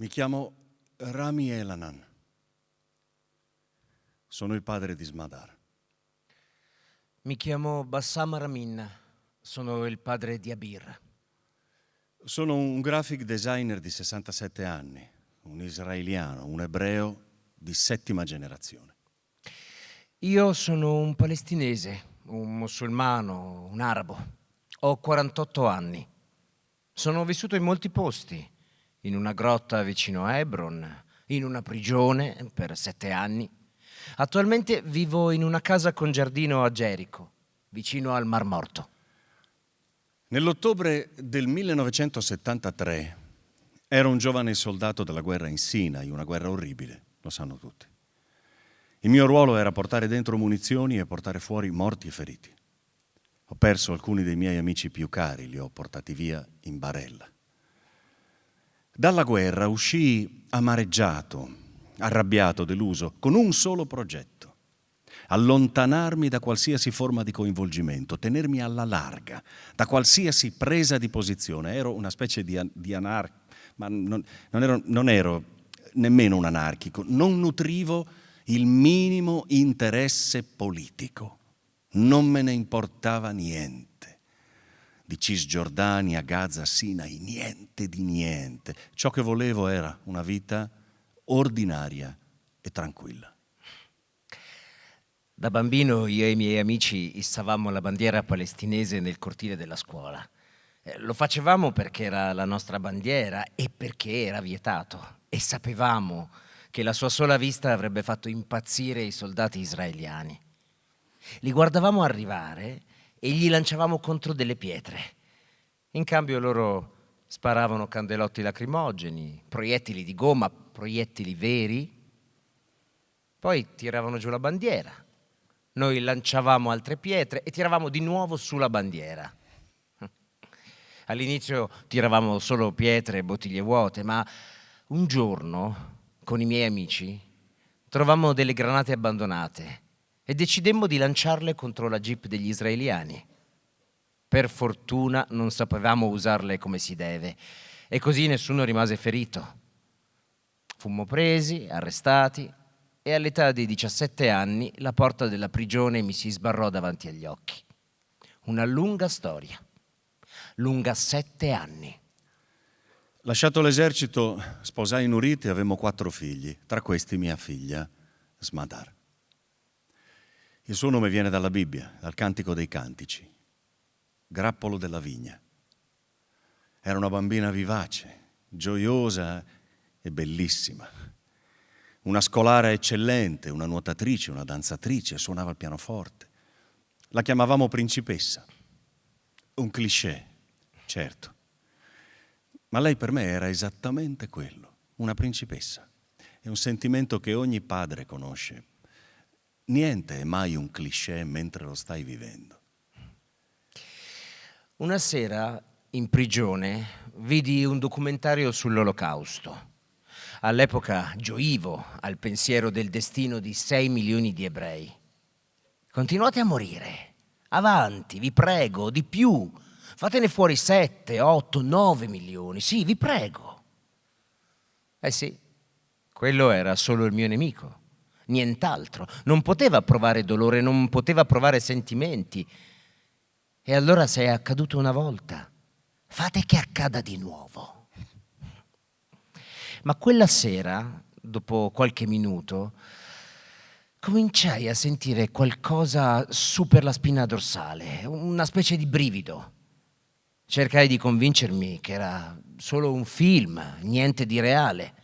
Mi chiamo Rami Elanan. Sono il padre di Smadar. Mi chiamo Bassam Ramin, sono il padre di Abir. Sono un graphic designer di 67 anni, un israeliano, un ebreo di 7ª generazione. Io sono un palestinese, un musulmano, un arabo. Ho 48 anni. Sono vissuto in molti posti, in una grotta vicino a Hebron, in una prigione per 7 anni. Attualmente vivo in una casa con giardino a Gerico, vicino al Mar Morto. Nell'ottobre del 1973 ero un giovane soldato della guerra in Sinai, una guerra orribile, lo sanno tutti. Il mio ruolo era portare dentro munizioni e portare fuori morti e feriti. Ho perso alcuni dei miei amici più cari, li ho portati via in barella. Dalla guerra uscii amareggiato, arrabbiato, deluso, con un solo progetto: allontanarmi da qualsiasi forma di coinvolgimento, tenermi alla larga da qualsiasi presa di posizione. Ero una specie di anarchico, ma non ero nemmeno un anarchico, non nutrivo il minimo interesse politico, non me ne importava niente. Di Cisgiordania, Gaza, Sinai, niente di niente. Ciò che volevo era una vita ordinaria e tranquilla. Da bambino io e i miei amici issavamo la bandiera palestinese nel cortile della scuola. Lo facevamo perché era la nostra bandiera e perché era vietato. E sapevamo che la sua sola vista avrebbe fatto impazzire i soldati israeliani. Li guardavamo arrivare e gli lanciavamo contro delle pietre. In cambio loro sparavano candelotti lacrimogeni, proiettili di gomma, proiettili veri. Poi tiravano giù la bandiera. Noi lanciavamo altre pietre e tiravamo di nuovo su la bandiera. All'inizio tiravamo solo pietre e bottiglie vuote, ma un giorno, con i miei amici, trovammo delle granate abbandonate e decidemmo di lanciarle contro la jeep degli israeliani. Per fortuna non sapevamo usarle come si deve e così nessuno rimase ferito. Fummo presi, arrestati e all'età di 17 anni la porta della prigione mi si sbarrò davanti agli occhi. Una lunga storia, lunga 7 anni. Lasciato l'esercito, sposai Nurit e avemmo 4 figli, tra questi mia figlia, Smadar. Il suo nome viene dalla Bibbia, dal Cantico dei Cantici, grappolo della vigna. Era una bambina vivace, gioiosa e bellissima. Una scolare eccellente, una nuotatrice, una danzatrice, suonava il pianoforte. La chiamavamo principessa. Un cliché, certo. Ma lei per me era esattamente quello, una principessa. È un sentimento che ogni padre conosce. Niente è mai un cliché mentre lo stai vivendo. Una sera, in prigione, vidi un documentario sull'Olocausto. All'epoca gioivo al pensiero del destino di 6 milioni di ebrei. Continuate a morire. Avanti, vi prego, di più. Fatene fuori 7, 8, 9 milioni. Sì, vi prego. Eh sì, quello era solo il mio nemico. Nient'altro. Non poteva provare dolore, non poteva provare sentimenti. E allora se è accaduto una volta, fate che accada di nuovo. Ma quella sera, dopo qualche minuto, cominciai a sentire qualcosa su per la spina dorsale, una specie di brivido. Cercai di convincermi che era solo un film, niente di reale.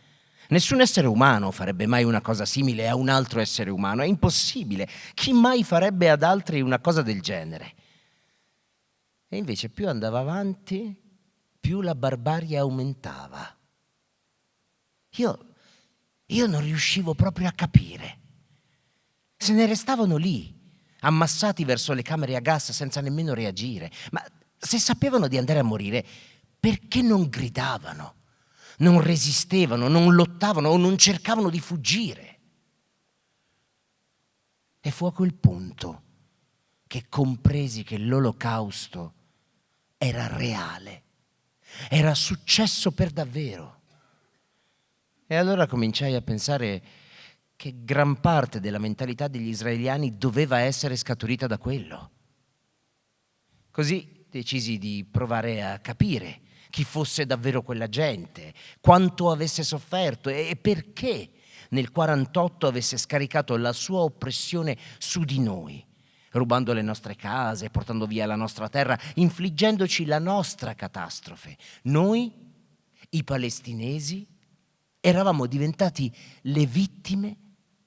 Nessun essere umano farebbe mai una cosa simile a un altro essere umano, è impossibile. Chi mai farebbe ad altri una cosa del genere? E invece più andava avanti, più la barbarie aumentava. Io non riuscivo proprio a capire. Se ne restavano lì, ammassati verso le camere a gas senza nemmeno reagire. Ma se sapevano di andare a morire, perché non gridavano, non resistevano, non lottavano o non cercavano di fuggire? E fu a quel punto che compresi che l'Olocausto era reale, era successo per davvero. E allora cominciai a pensare che gran parte della mentalità degli israeliani doveva essere scaturita da quello. Così decisi di provare a capire chi fosse davvero quella gente, quanto avesse sofferto e perché nel 48 avesse scaricato la sua oppressione su di noi, rubando le nostre case, portando via la nostra terra, infliggendoci la nostra catastrofe. Noi, i palestinesi, eravamo diventati le vittime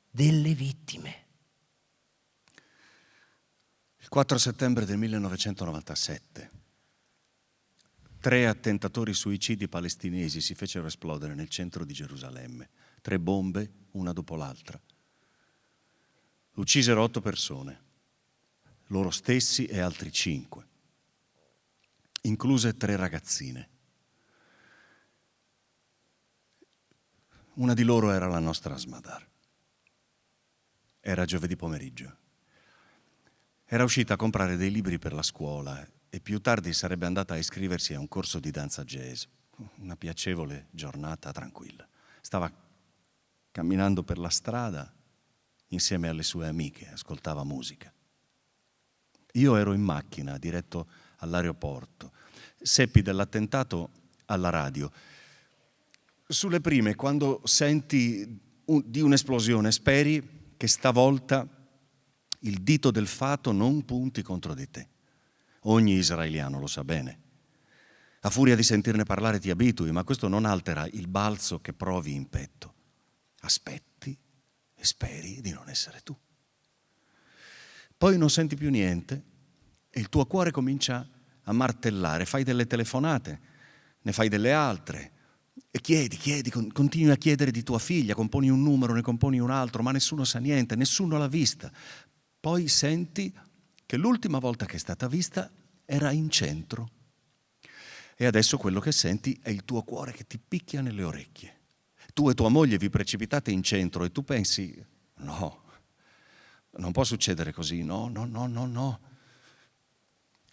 delle vittime. Il 4 settembre del 1997, 3 attentatori suicidi palestinesi si fecero esplodere nel centro di Gerusalemme. 3 bombe, una dopo l'altra. Uccisero 8 persone, loro stessi e altri 5, incluse 3 ragazzine. Una di loro era la nostra Asmadar. Era giovedì pomeriggio. Era uscita a comprare dei libri per la scuola e più tardi sarebbe andata a iscriversi a un corso di danza jazz. Una piacevole giornata tranquilla. Stava camminando per la strada insieme alle sue amiche, ascoltava musica. Io ero in macchina, diretto all'aeroporto. Seppi dell'attentato alla radio. Sulle prime, quando senti di un'esplosione, speri che stavolta il dito del fato non punti contro di te. Ogni israeliano lo sa bene. A furia di sentirne parlare ti abitui, ma questo non altera il balzo che provi in petto. Aspetti e speri di non essere tu. Poi non senti più niente e il tuo cuore comincia a martellare. Fai delle telefonate, ne fai delle altre e chiedi, continui a chiedere di tua figlia, componi un numero, ne componi un altro, ma nessuno sa niente, nessuno l'ha vista. Poi senti che l'ultima volta che è stata vista era in centro. E adesso quello che senti è il tuo cuore che ti picchia nelle orecchie. Tu e tua moglie vi precipitate in centro e tu pensi, no, non può succedere così, no.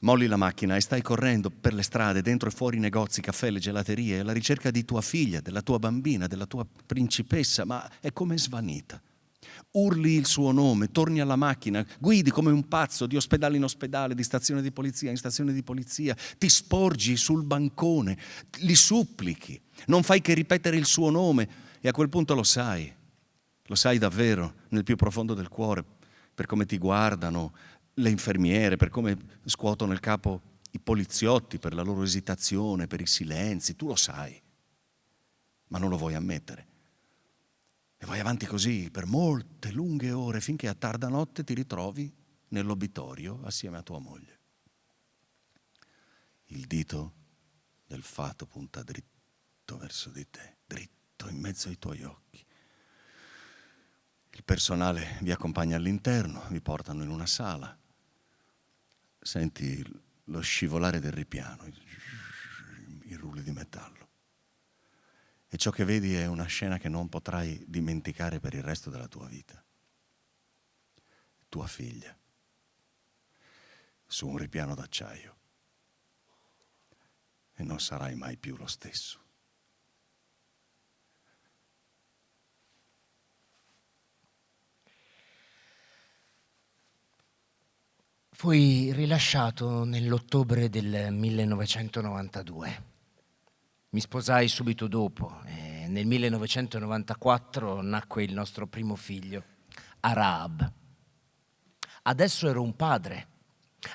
Molli la macchina e stai correndo per le strade, dentro e fuori i negozi, caffè, le gelaterie, alla ricerca di tua figlia, della tua bambina, della tua principessa, ma è come svanita. Urli il suo nome, torni alla macchina, guidi come un pazzo di ospedale in ospedale, di stazione di polizia in stazione di polizia, ti sporgi sul bancone, li supplichi, non fai che ripetere il suo nome e a quel punto lo sai davvero nel più profondo del cuore, per come ti guardano le infermiere, per come scuotono il capo i poliziotti, per la loro esitazione, per i silenzi, tu lo sai, ma non lo vuoi ammettere. E vai avanti così per molte lunghe ore finché a tarda notte ti ritrovi nell'obitorio assieme a tua moglie. Il dito del fato punta dritto verso di te, dritto in mezzo ai tuoi occhi. Il personale vi accompagna all'interno, vi portano in una sala. Senti lo scivolare del ripiano, i rulli di metallo. E ciò che vedi è una scena che non potrai dimenticare per il resto della tua vita. Tua figlia, su un ripiano d'acciaio. E non sarai mai più lo stesso. Fui rilasciato nell'ottobre del 1992. Mi sposai subito dopo e nel 1994 nacque il nostro primo figlio, Arab. Adesso ero un padre.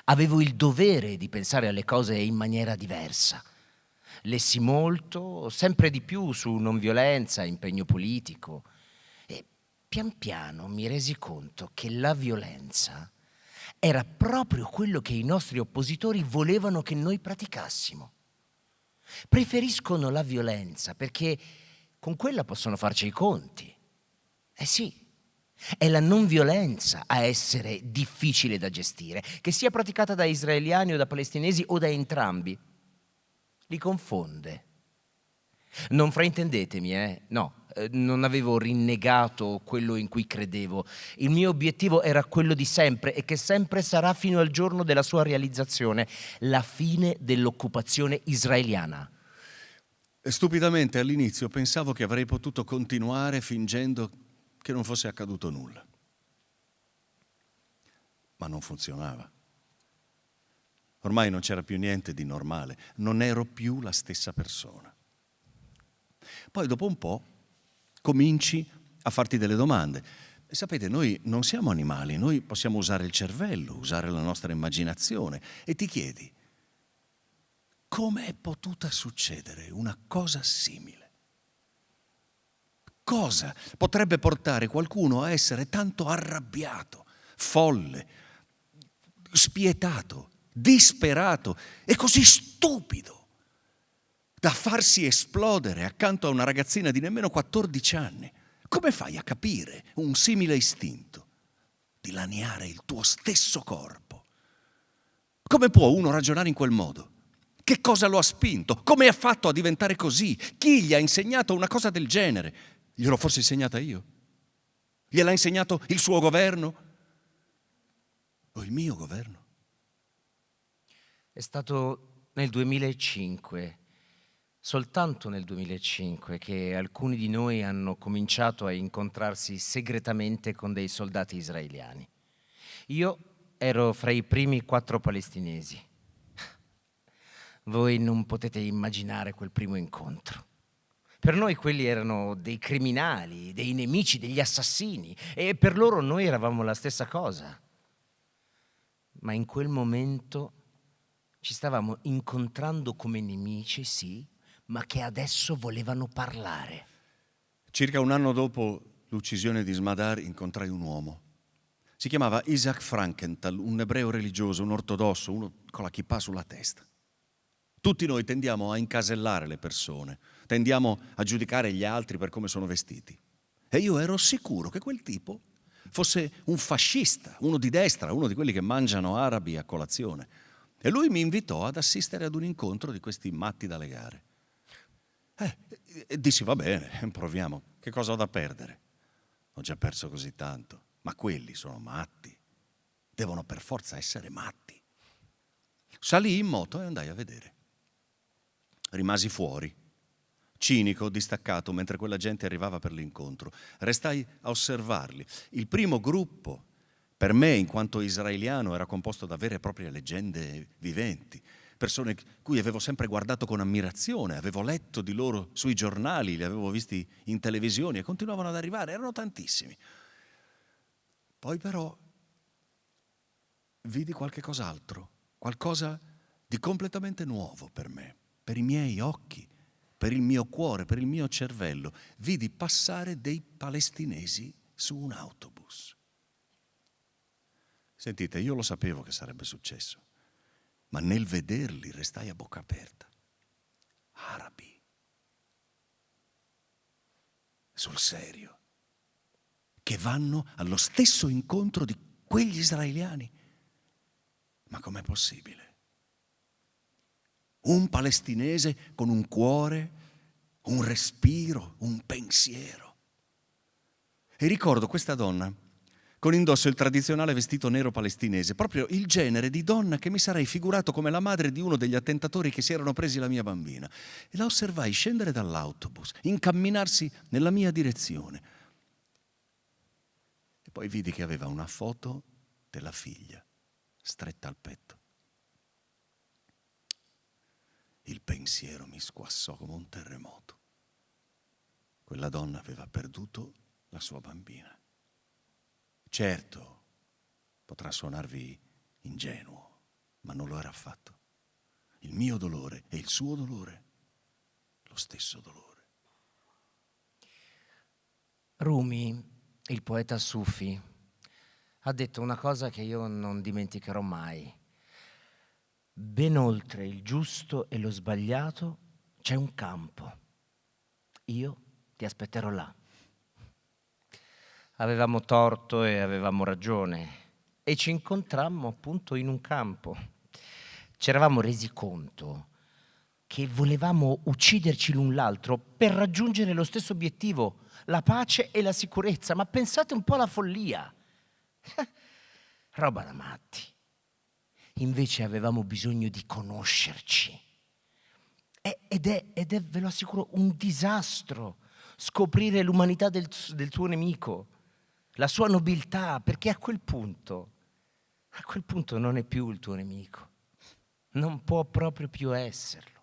Avevo il dovere di pensare alle cose in maniera diversa. Lessi molto, sempre di più su non violenza, impegno politico e pian piano mi resi conto che la violenza era proprio quello che i nostri oppositori volevano che noi praticassimo. Preferiscono la violenza perché con quella possono farci i conti. Eh sì, è la non violenza a essere difficile da gestire, che sia praticata da israeliani o da palestinesi o da entrambi. Li confonde. Non fraintendetemi, no. Non avevo rinnegato quello in cui credevo. Il mio obiettivo era quello di sempre e che sempre sarà fino al giorno della sua realizzazione, la fine dell'occupazione israeliana. E stupidamente all'inizio pensavo che avrei potuto continuare fingendo che non fosse accaduto nulla. Ma non funzionava. Ormai non c'era più niente di normale, non ero più la stessa persona. Poi dopo un po' cominci a farti delle domande. E sapete, noi non siamo animali, noi possiamo usare il cervello, usare la nostra immaginazione e ti chiedi, come è potuta succedere una cosa simile? Cosa potrebbe portare qualcuno a essere tanto arrabbiato, folle, spietato, disperato e così stupido da farsi esplodere accanto a una ragazzina di nemmeno 14 anni? Come fai a capire un simile istinto? Dilaniare il tuo stesso corpo. Come può uno ragionare in quel modo? Che cosa lo ha spinto? Come ha fatto a diventare così? Chi gli ha insegnato una cosa del genere? Gliel'ho forse insegnata io? Gliel'ha insegnato il suo governo? O il mio governo? È stato nel 2005, soltanto nel 2005, che alcuni di noi hanno cominciato a incontrarsi segretamente con dei soldati israeliani. Io ero fra i primi 4 palestinesi. Voi non potete immaginare quel primo incontro. Per noi quelli erano dei criminali, dei nemici, degli assassini, e per loro noi eravamo la stessa cosa. Ma in quel momento ci stavamo incontrando come nemici, sì, ma che adesso volevano parlare. Circa un anno dopo l'uccisione di Smadar incontrai un uomo. Si chiamava Isaac Frankenthal, un ebreo religioso, un ortodosso, uno con la kippah sulla testa. Tutti noi tendiamo a incasellare le persone, tendiamo a giudicare gli altri per come sono vestiti. E io ero sicuro che quel tipo fosse un fascista, uno di destra, uno di quelli che mangiano arabi a colazione. E lui mi invitò ad assistere ad un incontro di questi matti da legare. E dissi, va bene, proviamo, che cosa ho da perdere? Ho già perso così tanto, ma quelli sono matti, devono per forza essere matti. Salii in moto e andai a vedere. Rimasi fuori, cinico, distaccato, mentre quella gente arrivava per l'incontro. Restai a osservarli. Il primo gruppo, per me, in quanto israeliano, era composto da vere e proprie leggende viventi, persone cui avevo sempre guardato con ammirazione, avevo letto di loro sui giornali, li avevo visti in televisioni e continuavano ad arrivare, erano tantissimi. Poi però vidi qualche cos'altro, qualcosa di completamente nuovo per me, per i miei occhi, per il mio cuore, per il mio cervello. Vidi passare dei palestinesi su un autobus. Sentite, io lo sapevo che sarebbe successo, ma nel vederli restai a bocca aperta. Arabi. Sul serio. Che vanno allo stesso incontro di quegli israeliani. Ma com'è possibile? Un palestinese con un cuore, un respiro, un pensiero. E ricordo questa donna con indosso il tradizionale vestito nero palestinese, proprio il genere di donna che mi sarei figurato come la madre di uno degli attentatori che si erano presi la mia bambina. E la osservai scendere dall'autobus, incamminarsi nella mia direzione. E poi vidi che aveva una foto della figlia stretta al petto. Il pensiero mi squassò come un terremoto. Quella donna aveva perduto la sua bambina. Certo, potrà suonarvi ingenuo, ma non lo era affatto. Il mio dolore e il suo dolore, lo stesso dolore. Rumi, il poeta Sufi, ha detto una cosa che io non dimenticherò mai. Ben oltre il giusto e lo sbagliato c'è un campo. Io ti aspetterò là. Avevamo torto e avevamo ragione e ci incontrammo appunto in un campo. Ci eravamo resi conto che volevamo ucciderci l'un l'altro per raggiungere lo stesso obiettivo, la pace e la sicurezza. Ma pensate un po' alla follia. Roba da matti. Invece avevamo bisogno di conoscerci. Ed è, ve lo assicuro, un disastro scoprire l'umanità del tuo nemico, la sua nobiltà, perché a quel punto non è più il tuo nemico, non può proprio più esserlo.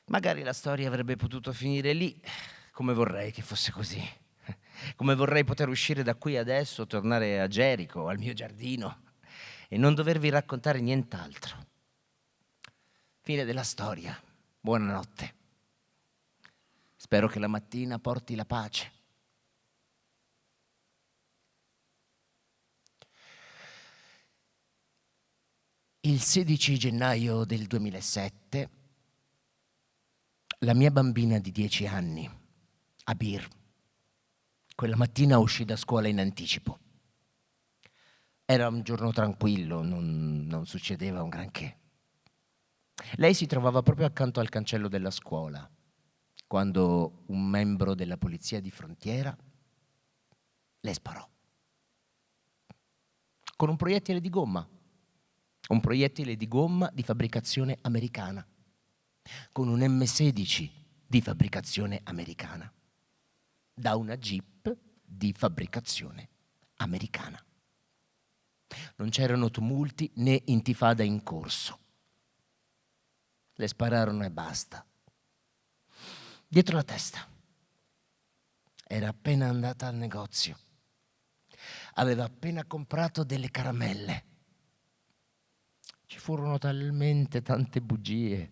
Magari la storia avrebbe potuto finire lì, come vorrei che fosse così. Come vorrei poter uscire da qui adesso, tornare a Gerico, al mio giardino, e non dovervi raccontare nient'altro. Fine della storia. Buonanotte. Spero che la mattina porti la pace. Il 16 gennaio del 2007, la mia bambina di 10 anni, Abir, quella mattina uscì da scuola in anticipo. Era un giorno tranquillo, non succedeva un granché. Lei si trovava proprio accanto al cancello della scuola, quando un membro della polizia di frontiera le sparò. Con un proiettile di gomma di fabbricazione americana, con un M16 di fabbricazione americana, da una Jeep di fabbricazione americana. Non c'erano tumulti né intifada in corso. Le spararono e basta. Dietro la testa. Era appena andata al negozio. Aveva appena comprato delle caramelle. Ci furono talmente tante bugie.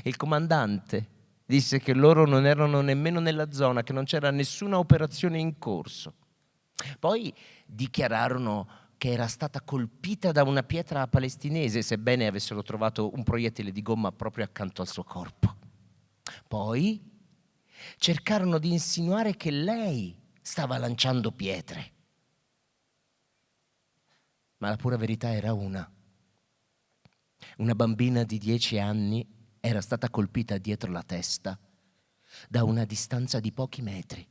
Il comandante disse che loro non erano nemmeno nella zona, che non c'era nessuna operazione in corso. Poi dichiararono che era stata colpita da una pietra palestinese, sebbene avessero trovato un proiettile di gomma proprio accanto al suo corpo. Poi cercarono di insinuare che lei stava lanciando pietre. Ma la pura verità era una. Una bambina di 10 anni era stata colpita dietro la testa da una distanza di pochi metri,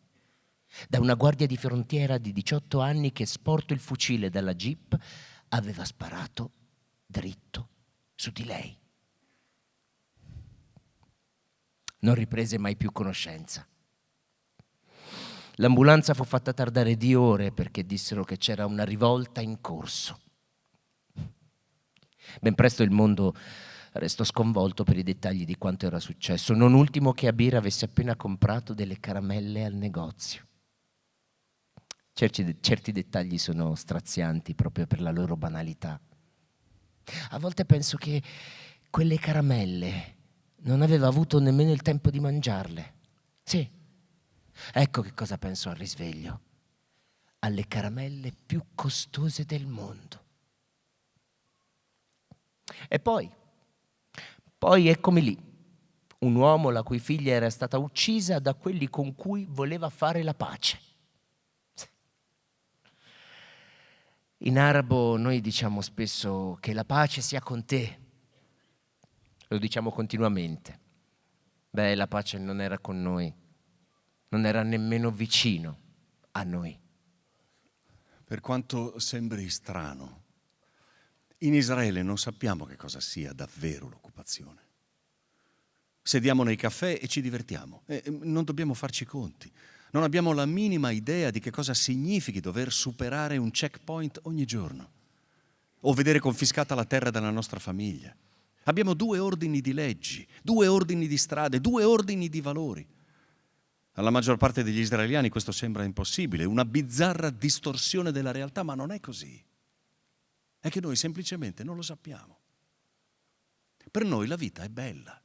da una guardia di frontiera di 18 anni che, sporto il fucile dalla Jeep, aveva sparato dritto su di lei. Non riprese mai più conoscenza. L'ambulanza fu fatta tardare di ore perché dissero che c'era una rivolta in corso. Ben presto il mondo restò sconvolto per i dettagli di quanto era successo, non ultimo che Abir avesse appena comprato delle caramelle al negozio. Certi dettagli sono strazianti proprio per la loro banalità. A volte penso che quelle caramelle non aveva avuto nemmeno il tempo di mangiarle. Sì, ecco che cosa penso al risveglio. Alle caramelle più costose del mondo. E poi eccomi lì, un uomo la cui figlia era stata uccisa da quelli con cui voleva fare la pace. In arabo noi diciamo spesso che la pace sia con te, lo diciamo continuamente. Beh, la pace non era con noi, non era nemmeno vicino a noi. Per quanto sembri strano, in Israele non sappiamo che cosa sia davvero l'occupazione. Sediamo nei caffè e ci divertiamo, non dobbiamo farci i conti. Non abbiamo la minima idea di che cosa significhi dover superare un checkpoint ogni giorno o vedere confiscata la terra della nostra famiglia. Abbiamo 2 ordini di leggi, 2 ordini di strade, 2 ordini di valori. Alla maggior parte degli israeliani questo sembra impossibile, una bizzarra distorsione della realtà, ma non è così. È che noi semplicemente non lo sappiamo. Per noi la vita è bella,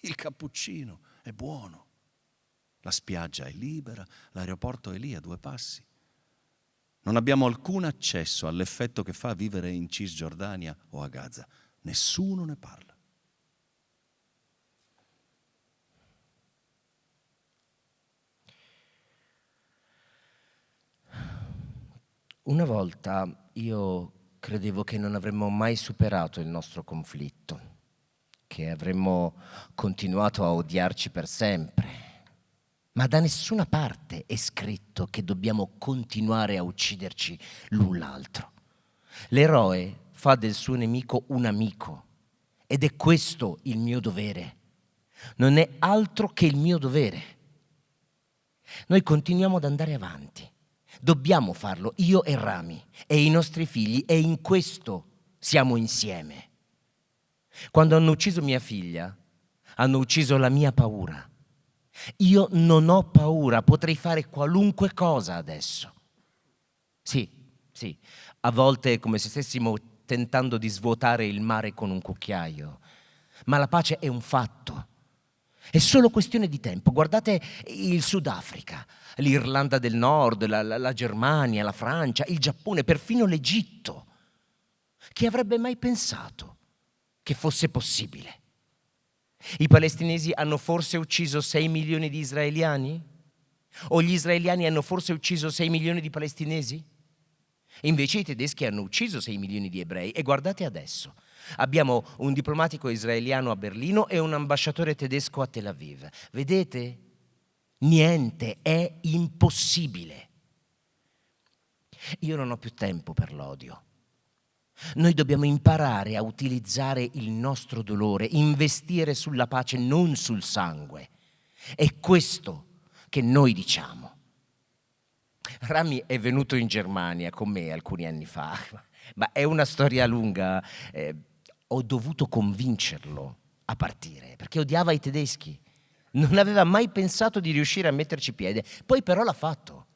il cappuccino è buono. La spiaggia è libera, l'aeroporto è lì a 2 passi. Non abbiamo alcun accesso all'effetto che fa vivere in Cisgiordania o a Gaza. Nessuno ne parla. Una volta io credevo che non avremmo mai superato il nostro conflitto, che avremmo continuato a odiarci per sempre. Ma da nessuna parte è scritto che dobbiamo continuare a ucciderci l'un l'altro. L'eroe fa del suo nemico un amico Ed è questo il mio dovere. Non è altro che il mio dovere. Noi continuiamo ad andare avanti. Dobbiamo farlo, io e Rami, e i nostri figli, e in questo siamo insieme. Quando hanno ucciso mia figlia, hanno ucciso la mia paura. Io non ho paura, potrei fare qualunque cosa adesso. Sì, a volte è come se stessimo tentando di svuotare il mare con un cucchiaio, ma la pace è un fatto. È solo questione di tempo. Guardate il Sudafrica, l'Irlanda del Nord, la Germania, la Francia, il Giappone, perfino l'Egitto. Chi avrebbe mai pensato che fosse possibile? I palestinesi hanno forse ucciso 6 milioni di israeliani? O gli israeliani hanno forse ucciso 6 milioni di palestinesi? Invece i tedeschi hanno ucciso 6 milioni di ebrei. E guardate adesso, abbiamo un diplomatico israeliano a Berlino e un ambasciatore tedesco a Tel Aviv. Vedete? Niente è impossibile. Io non ho più tempo per l'odio. Noi dobbiamo imparare a utilizzare il nostro dolore, investire sulla pace, non sul sangue. È questo che noi diciamo. Rami è venuto in Germania con me alcuni anni fa, ma è una storia lunga. Ho dovuto convincerlo a partire, perché odiava i tedeschi. Non aveva mai pensato di riuscire a metterci piede, poi però l'ha fatto.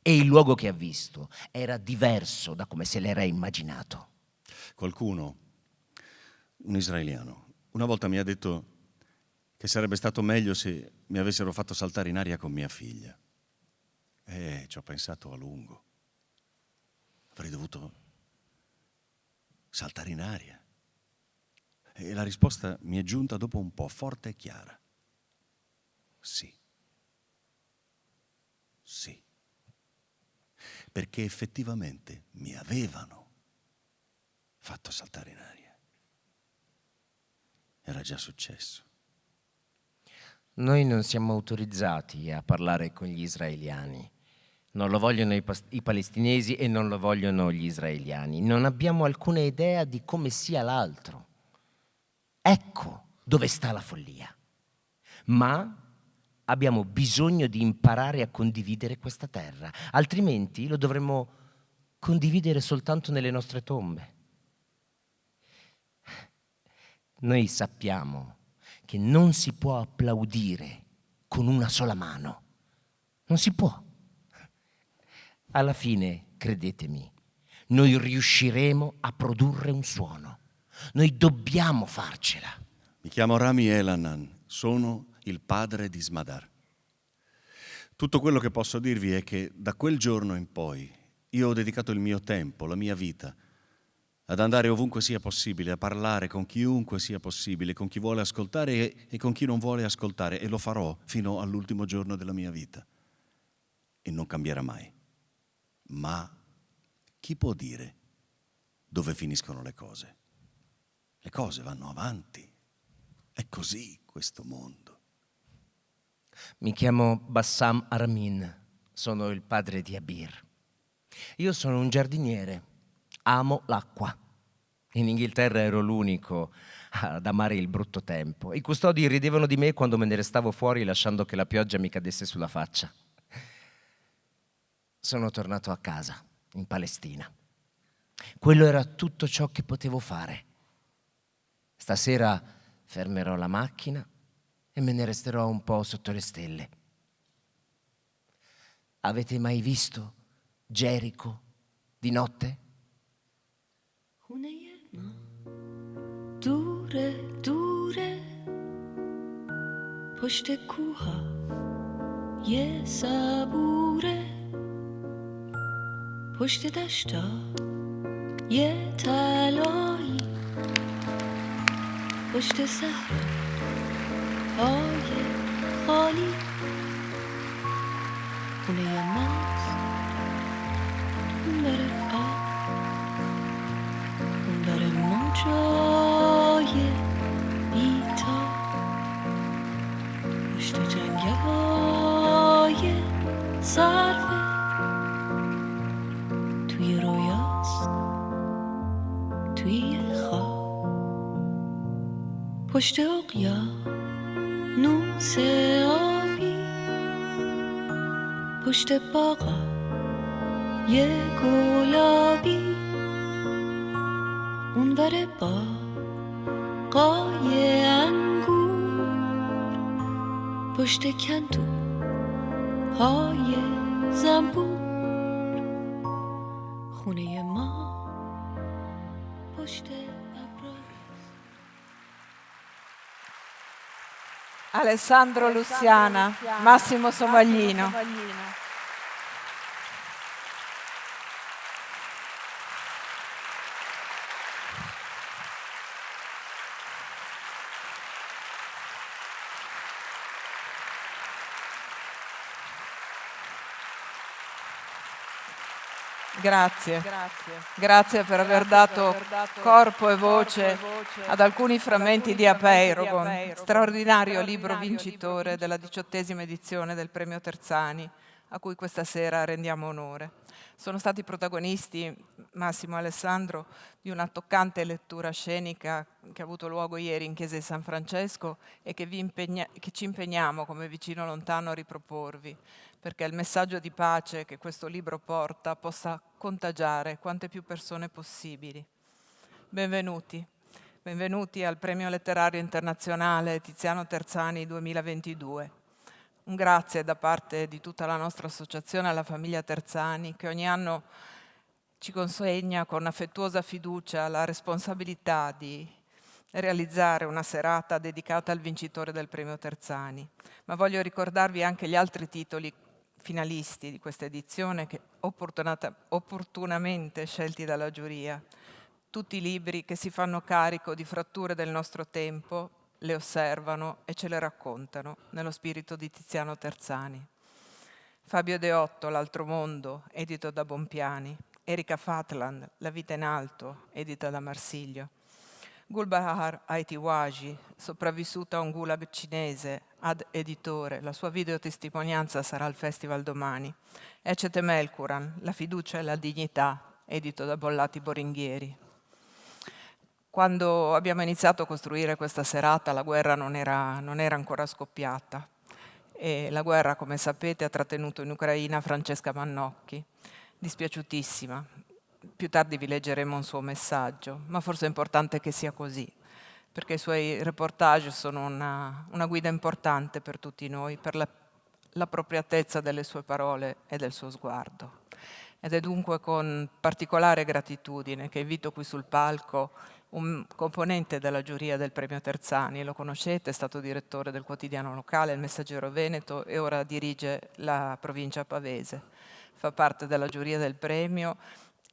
E il luogo che ha visto era diverso da come se l'era immaginato. Qualcuno, un israeliano, una volta mi ha detto che sarebbe stato meglio se mi avessero fatto saltare in aria con mia figlia. Ci ho pensato a lungo. Avrei dovuto saltare in aria. E la risposta mi è giunta dopo un po', forte e chiara. Sì. Sì. Perché effettivamente mi avevano fatto saltare in aria. Era già successo. Noi non siamo autorizzati a parlare con gli israeliani. Non lo vogliono i palestinesi e non lo vogliono gli israeliani. Non abbiamo alcuna idea di come sia l'altro. Ecco dove sta la follia. Ma abbiamo bisogno di imparare a condividere questa terra, altrimenti lo dovremmo condividere soltanto nelle nostre tombe. Noi sappiamo che non si può applaudire con una sola mano. Non si può. Alla fine, credetemi, noi riusciremo a produrre un suono. Noi dobbiamo farcela. Mi chiamo Rami Elanan, sono il padre di Smadar. Tutto quello che posso dirvi è che da quel giorno in poi io ho dedicato il mio tempo, la mia vita, ad andare ovunque sia possibile, a parlare con chiunque sia possibile, con chi vuole ascoltare e con chi non vuole ascoltare, e lo farò fino all'ultimo giorno della mia vita. E non cambierà mai. Ma chi può dire dove finiscono le cose? Le cose vanno avanti. È così questo mondo. Mi chiamo Bassam Aramin, sono il padre di Abir. Io sono un giardiniere, amo l'acqua. In Inghilterra ero l'unico ad amare il brutto tempo. I custodi ridevano di me quando me ne restavo fuori lasciando che la pioggia mi cadesse sulla faccia. Sono tornato a casa, in Palestina. Quello era tutto ciò che potevo fare. Stasera fermerò la macchina e me ne resterò un po' sotto le stelle. Avete mai visto Gerico di notte? دوره دوره پشت کوها یه صبوره پشت دشتا یه طلایی پشت صحرا های خالی خونه یه ماست اون داره آب اون داره موجای بیتا پشت جنگلای صرفه توی رویاست توی خواب پشت اقیانوس آبی پشت باغا یه گلابی اونور باغای انگور پشت کندو های زنبور خونه ما پشت ابرار. Alessandro Luciana, Massimo Somaglino. Grazie per aver dato corpo e voce ad alcuni frammenti di Apeirogon, straordinario libro vincitore della 18ª edizione del Premio Terzani, a cui questa sera rendiamo onore. Sono stati protagonisti, Massimo e Alessandro, di una toccante lettura scenica che ha avuto luogo ieri in Chiesa di San Francesco e che ci impegniamo come Vicino Lontano a riproporvi, perché il messaggio di pace che questo libro porta possa contagiare quante più persone possibili. Benvenuti al Premio Letterario Internazionale Tiziano Terzani 2022. Un grazie da parte di tutta la nostra associazione alla famiglia Terzani, che ogni anno ci consegna con affettuosa fiducia la responsabilità di realizzare una serata dedicata al vincitore del Premio Terzani. Ma voglio ricordarvi anche gli altri titoli finalisti di questa edizione, che opportunamente scelti dalla giuria. Tutti libri che si fanno carico di fratture del nostro tempo, le osservano e ce le raccontano nello spirito di Tiziano Terzani. Fabio Deotto, L'altro mondo, edito da Bompiani. Erika Fatland, La vita in alto, edita da Marsiglio. Gulbahar Aitiwaji, sopravvissuta a un gulag cinese, ad editore. La sua videotestimonianza sarà al festival domani. Ecce Melkuran, La fiducia e la dignità, edito da Bollati Boringhieri. Quando abbiamo iniziato a costruire questa serata la guerra non era ancora scoppiata e la guerra, come sapete, ha trattenuto in Ucraina Francesca Mannocchi, dispiaciutissima. Più tardi vi leggeremo un suo messaggio, ma forse è importante che sia così, perché i suoi reportage sono una guida importante per tutti noi, per l'appropriatezza delle sue parole e del suo sguardo. Ed è dunque con particolare gratitudine che invito qui sul palco un componente della giuria del Premio Terzani. Lo conoscete, è stato direttore del quotidiano locale Il Messaggero Veneto e ora dirige la provincia pavese. Fa parte della giuria del premio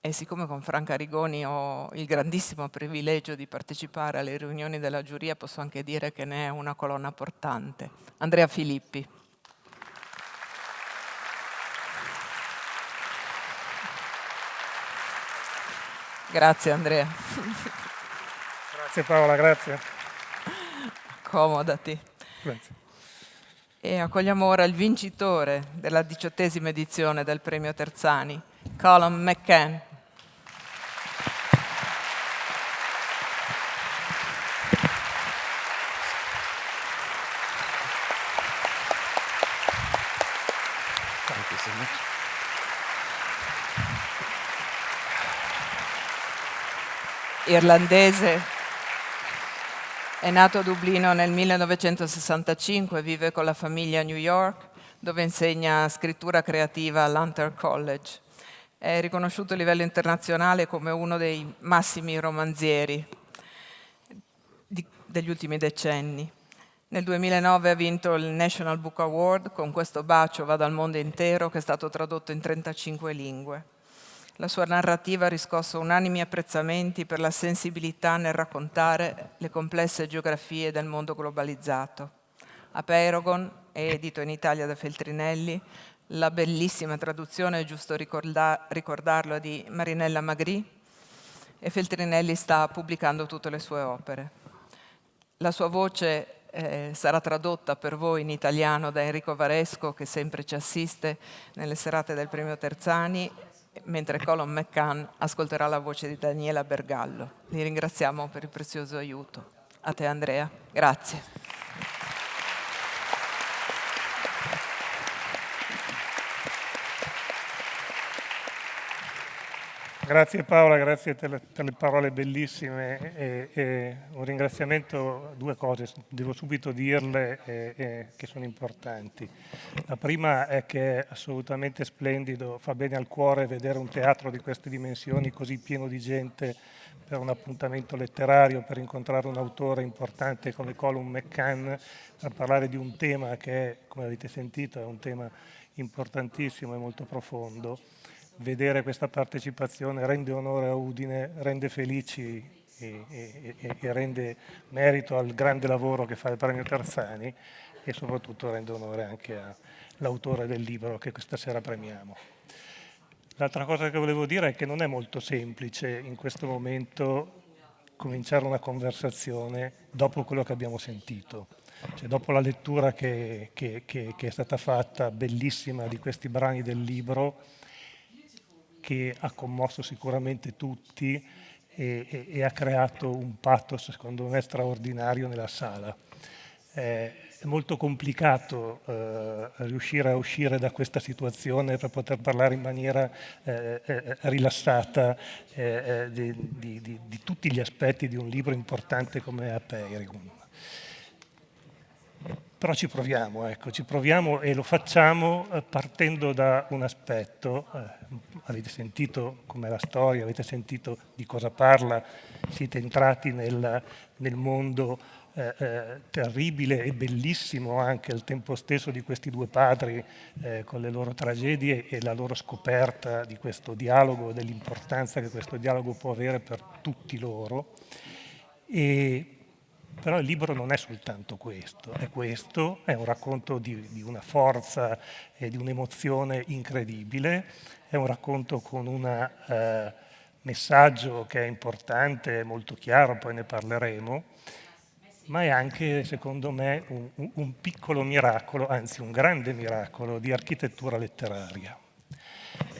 e siccome con Franca Rigoni ho il grandissimo privilegio di partecipare alle riunioni della giuria, posso anche dire che ne è una colonna portante. Andrea Filippi. Grazie Andrea. Grazie Paola, grazie. Accomodati. Grazie. E accogliamo ora il vincitore della 18ª edizione del Premio Terzani, Colum McCann. Thank you so much. Irlandese, è nato a Dublino nel 1965, vive con la famiglia a New York, dove insegna scrittura creativa all'Hunter College. È riconosciuto a livello internazionale come uno dei massimi romanzieri degli ultimi decenni. Nel 2009 ha vinto il National Book Award con Questo bacio va dal mondo intero, che è stato tradotto in 35 lingue. La sua narrativa ha riscosso unanimi apprezzamenti per la sensibilità nel raccontare le complesse geografie del mondo globalizzato. Apeirogon è edito in Italia da Feltrinelli, la bellissima traduzione, è giusto ricordarlo, è di Marinella Magri, e Feltrinelli sta pubblicando tutte le sue opere. La sua voce sarà tradotta per voi in italiano da Enrico Varesco, che sempre ci assiste nelle serate del Premio Terzani, mentre Colum McCann ascolterà la voce di Daniela Bergallo. Li ringraziamo per il prezioso aiuto. A te Andrea, grazie. Grazie Paola, grazie per le parole bellissime e un ringraziamento, due cose, devo subito dirle che sono importanti. La prima è che è assolutamente splendido, fa bene al cuore vedere un teatro di queste dimensioni così pieno di gente per un appuntamento letterario, per incontrare un autore importante come Colum McCann, per parlare di un tema che, come avete sentito, è un tema importantissimo e molto profondo. Vedere questa partecipazione rende onore a Udine, rende felici e rende merito al grande lavoro che fa il Premio Terzani e soprattutto rende onore anche all'autore del libro che questa sera premiamo. L'altra cosa che volevo dire è che non è molto semplice in questo momento cominciare una conversazione dopo quello che abbiamo sentito. Cioè, dopo la lettura che è stata fatta, bellissima, di questi brani del libro, che ha commosso sicuramente tutti e ha creato un pathos, secondo me, straordinario nella sala. È molto complicato riuscire a uscire da questa situazione per poter parlare in maniera rilassata di tutti gli aspetti di un libro importante come Apeirigum. Però ci proviamo e lo facciamo partendo da un aspetto. Avete sentito com'è la storia, avete sentito di cosa parla, siete entrati nel mondo terribile e bellissimo anche al tempo stesso di questi due padri con le loro tragedie e la loro scoperta di questo dialogo, dell'importanza che questo dialogo può avere per tutti loro. Però il libro non è soltanto questo, è un racconto di una forza e di un'emozione incredibile, è un racconto con un messaggio che è importante, molto chiaro, poi ne parleremo, ma è anche, secondo me, un piccolo miracolo, anzi un grande miracolo di architettura letteraria.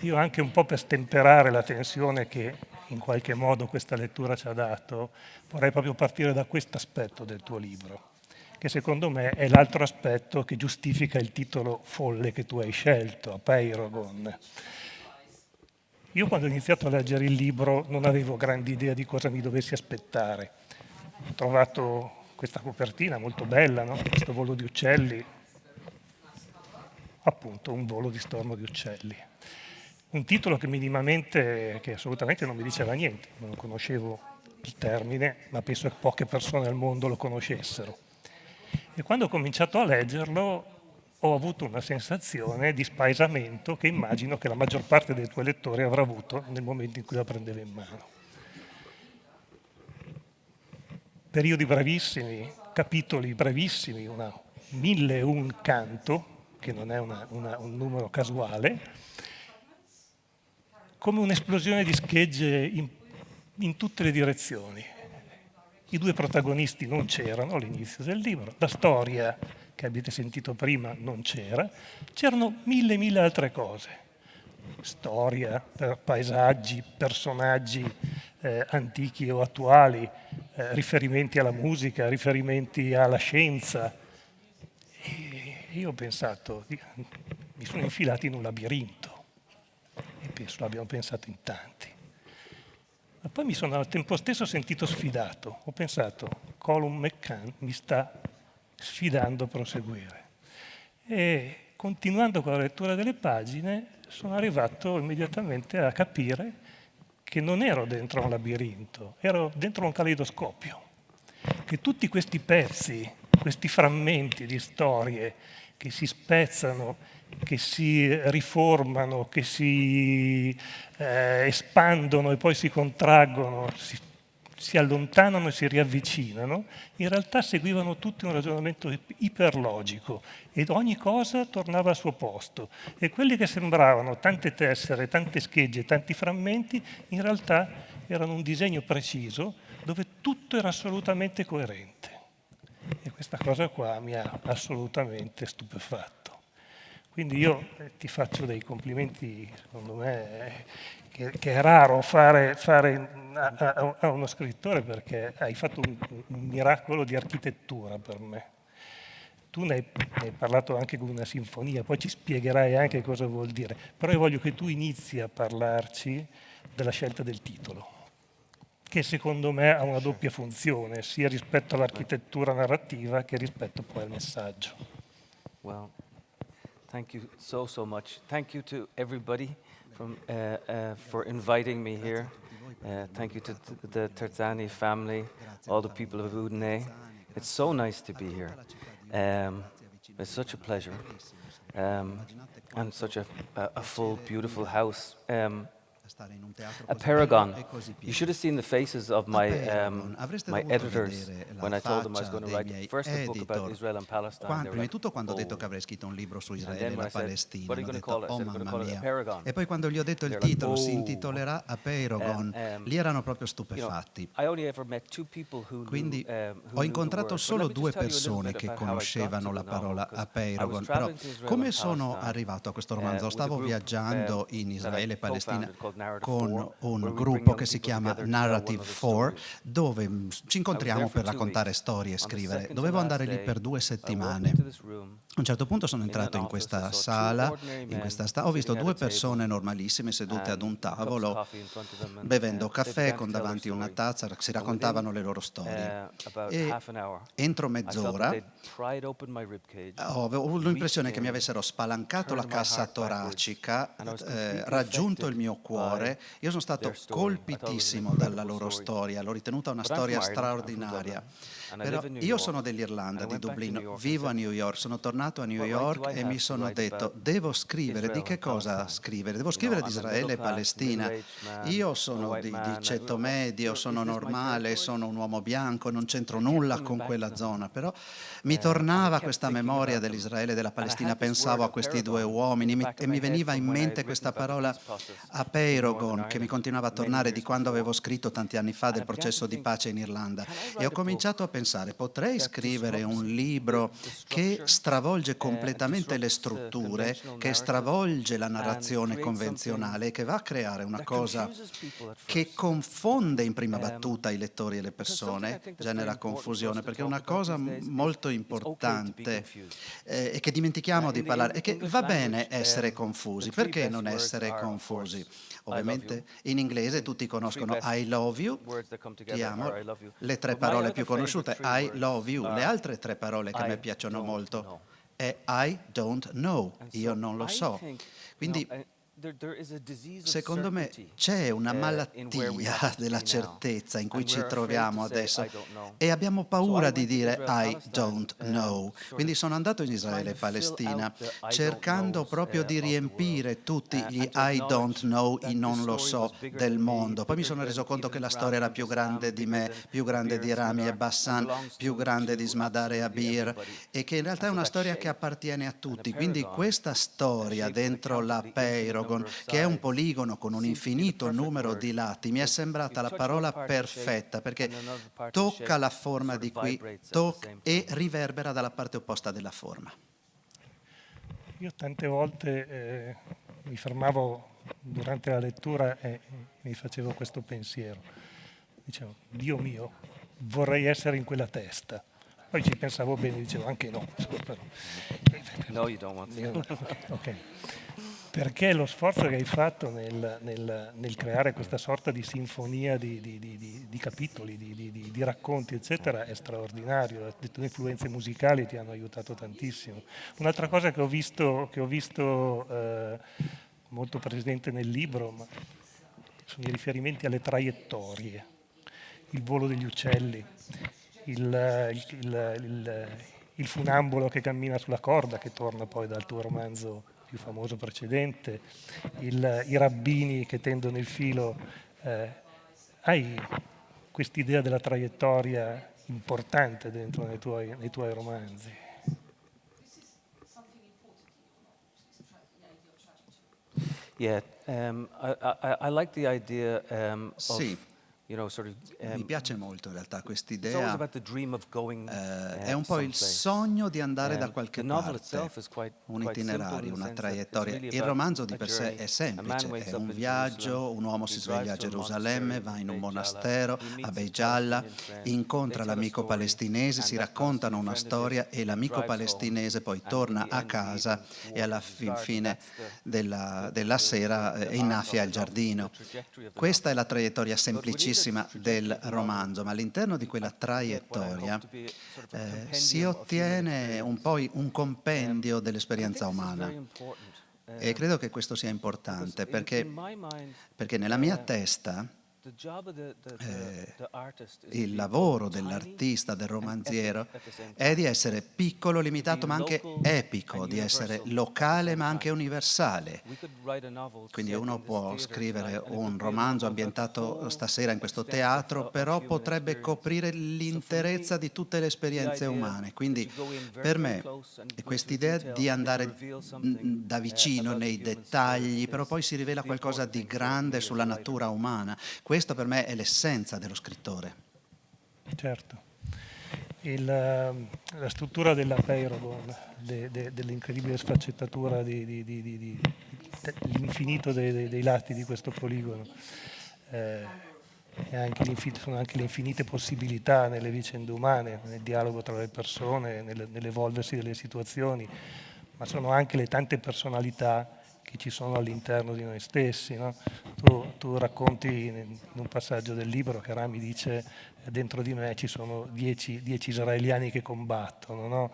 Io anche un po' per stemperare la tensione che in qualche modo questa lettura ci ha dato, vorrei proprio partire da questo aspetto del tuo libro, che secondo me è l'altro aspetto che giustifica il titolo folle che tu hai scelto, Apeirogon. Io quando ho iniziato a leggere il libro non avevo grande idea di cosa mi dovessi aspettare. Ho trovato questa copertina molto bella, no? Questo volo di uccelli, appunto un volo di stormo di uccelli. Un titolo che assolutamente non mi diceva niente, non conoscevo il termine, ma penso che poche persone al mondo lo conoscessero. E quando ho cominciato a leggerlo ho avuto una sensazione di spaesamento che immagino che la maggior parte dei tuoi lettori avrà avuto nel momento in cui la prendeva in mano. Periodi brevissimi, capitoli brevissimi, 1001 canto, che non è un numero casuale, come un'esplosione di schegge in tutte le direzioni. I due protagonisti non c'erano all'inizio del libro, la storia che avete sentito prima non c'era, c'erano mille altre cose. Storia, paesaggi, personaggi antichi o attuali, riferimenti alla musica, riferimenti alla scienza. E io ho pensato, mi sono infilato in un labirinto. E penso l'abbiamo pensato in tanti. Ma poi mi sono al tempo stesso sentito sfidato. Ho pensato, Colum McCann mi sta sfidando a proseguire. E continuando con la lettura delle pagine sono arrivato immediatamente a capire che non ero dentro un labirinto, ero dentro un caleidoscopio. Che tutti questi pezzi, questi frammenti di storie che si spezzano, che si riformano, che si espandono e poi si contraggono, si allontanano e si riavvicinano, in realtà seguivano tutti un ragionamento iperlogico ed ogni cosa tornava al suo posto. E quelli che sembravano tante tessere, tante schegge, tanti frammenti, in realtà erano un disegno preciso dove tutto era assolutamente coerente. E questa cosa qua mi ha assolutamente stupefatto. Quindi io ti faccio dei complimenti, secondo me, che è raro fare a uno scrittore, perché hai fatto un miracolo di architettura per me. Tu ne hai parlato anche con una sinfonia, poi ci spiegherai anche cosa vuol dire, però io voglio che tu inizi a parlarci della scelta del titolo, che secondo me ha una doppia funzione, sia rispetto all'architettura narrativa che rispetto poi al messaggio. Well, thank you so much. Thank you to everybody for inviting me here. Thank you to the Terzani family, all the people of Udine. It's so nice to be here. It's such a pleasure. And such a full, beautiful house. A Paragon. You should have seen the faces of my editors when I told them I was going to write first a book about Israel and Palestine. Prima di tutto quando ho detto che avrei scritto un libro su Israele e la Palestina, hanno detto, oh mamma mia. E poi quando gli ho detto il titolo, si intitolerà A Paragon, lì erano proprio stupefatti. Quindi ho incontrato solo 2 persone che conoscevano la parola A Paragon, però come sono arrivato a questo romanzo? Stavo viaggiando in Israele e Palestina con un gruppo che si chiama Narrative 4, dove ci incontriamo per raccontare storie e scrivere. Dovevo andare lì per 2 settimane. A un certo punto sono entrato in questa sala, ho visto 2 persone normalissime sedute ad un tavolo, bevendo caffè con davanti una tazza, si raccontavano le loro storie. E entro mezz'ora ho avuto l'impressione che mi avessero spalancato la cassa toracica, raggiunto il mio cuore. Io sono stato colpitissimo dalla loro storia, l'ho ritenuta una storia straordinaria. Però io sono dell'Irlanda, di Dublino, vivo a New York, sono tornato a New York e mi sono detto, devo scrivere, di che cosa scrivere? Devo scrivere di Israele e Palestina. Io sono di ceto medio, sono normale, sono un uomo bianco, non c'entro nulla con quella zona, però mi tornava questa memoria dell'Israele e della Palestina, pensavo a questi 2 uomini e mi veniva in mente questa parola apeirogon, che mi continuava a tornare di quando avevo scritto tanti anni fa del processo di pace in Irlanda, e ho cominciato a pensare, potrei scrivere un libro che stravolge completamente le strutture, che stravolge la narrazione convenzionale e che va a creare una cosa che confonde in prima battuta i lettori e le persone, genera confusione, perché è una cosa molto importante e che dimentichiamo di parlare, e che va bene essere confusi. Perché non essere confusi? Ovviamente in inglese tutti conoscono I love you, ti amo, le 3 parole più conosciute, I love you. Le altre 3 parole che a me piacciono molto è I don't know, io non lo so. Quindi secondo me c'è una malattia della certezza in cui ci troviamo adesso e abbiamo paura di dire I don't know. Quindi sono andato in Israele e Palestina cercando proprio di riempire tutti gli I don't know, i non lo so del mondo. Poi mi sono reso conto che la storia era più grande di me, più grande di Rami e Bassan, più grande di Smadar e Abir, e che in realtà è una storia che appartiene a tutti. Quindi questa storia dentro la Peiro, che è un poligono con un infinito numero di lati, mi è sembrata la parola perfetta, perché tocca la forma di qui e riverbera dalla parte opposta della forma. Io tante volte mi fermavo durante la lettura e mi facevo questo pensiero. Dicevo, Dio mio, vorrei essere in quella testa. Poi ci pensavo bene, dicevo anche no. Però. No, you don't want to. Okay. Perché lo sforzo che hai fatto nel creare questa sorta di sinfonia di capitoli, di racconti, eccetera, è straordinario. Le tue influenze musicali ti hanno aiutato tantissimo. Un'altra cosa che ho visto molto presente nel libro sono i riferimenti alle traiettorie, il volo degli uccelli, il funambolo che cammina sulla corda, che torna poi dal tuo romanzo più famoso precedente, i rabbini che tendono il filo. Hai quest'idea della traiettoria importante dentro nei tuoi romanzi. Yeah, I like the idea Sì, Mi piace molto in realtà quest'idea, è un po' il sogno di andare da qualche parte, un itinerario, una traiettoria. Il romanzo di per sé è semplice, è un viaggio, un uomo si sveglia a Gerusalemme, va in un monastero, a Beijallah, incontra l'amico palestinese, si raccontano una storia e l'amico palestinese poi torna a casa e alla fine della sera innaffia il giardino. Questa è la traiettoria semplicissima del romanzo, ma all'interno di quella traiettoria si ottiene un po' un compendio dell'esperienza umana e credo che questo sia importante perché nella mia testa il lavoro dell'artista, del romanziere, è di essere piccolo, limitato, ma anche epico, di essere locale, ma anche universale. Quindi uno può scrivere un romanzo ambientato stasera in questo teatro, però potrebbe coprire l'interezza di tutte le esperienze umane. Quindi per me quest'idea di andare da vicino nei dettagli, però poi si rivela qualcosa di grande sulla natura umana. Questo per me è l'essenza dello scrittore. Certo. La struttura della Peirogon, dell'incredibile sfaccettatura dell'infinito dei lati di questo poligono, e sono anche le infinite possibilità nelle vicende umane, nel dialogo tra le persone, nell'evolversi delle situazioni, ma sono anche le tante personalità che ci sono all'interno di noi stessi, no? Tu racconti in un passaggio del libro che Rami dice dentro di me ci sono 10 israeliani che combattono, no?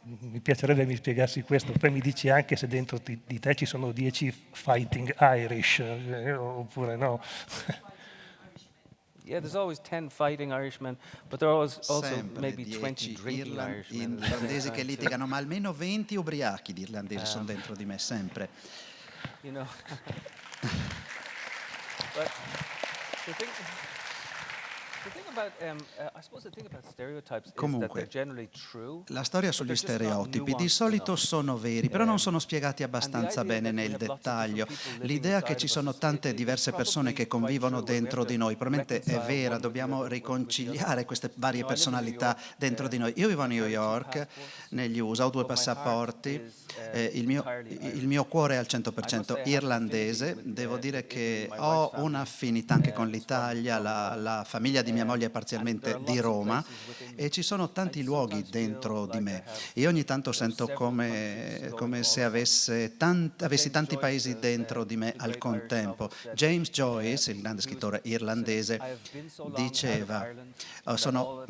Mi piacerebbe mi spiegassi questo, poi mi dici anche se dentro di te ci sono 10 fighting Irish, oppure no. Yeah, there's always 10 fighting Irishmen, but there are also maybe 20 drinking Irishmen. Irlandesi che litigano, ma almeno 20 ubriachi di irlandesi sono dentro di me, sempre. You know, but the thing about, I suppose the thing about stereotypes is that they're generally true. La storia sugli stereotipi di solito sono veri, però non sono spiegati abbastanza bene nel dettaglio. L'idea che ci sono tante diverse persone che convivono dentro di noi, probabilmente è vera, dobbiamo riconciliare queste varie personalità dentro di noi. Io vivo a New York, negli USA, ho 2 passaporti, il mio cuore è al 100% irlandese, devo dire che ho un'affinità anche con l'Italia, la famiglia di mia moglie è parzialmente di Roma e ci sono tanti luoghi dentro di me. Io ogni tanto sento come se avessi tanti paesi dentro di me al contempo. James Joyce, il grande scrittore irlandese, diceva: sono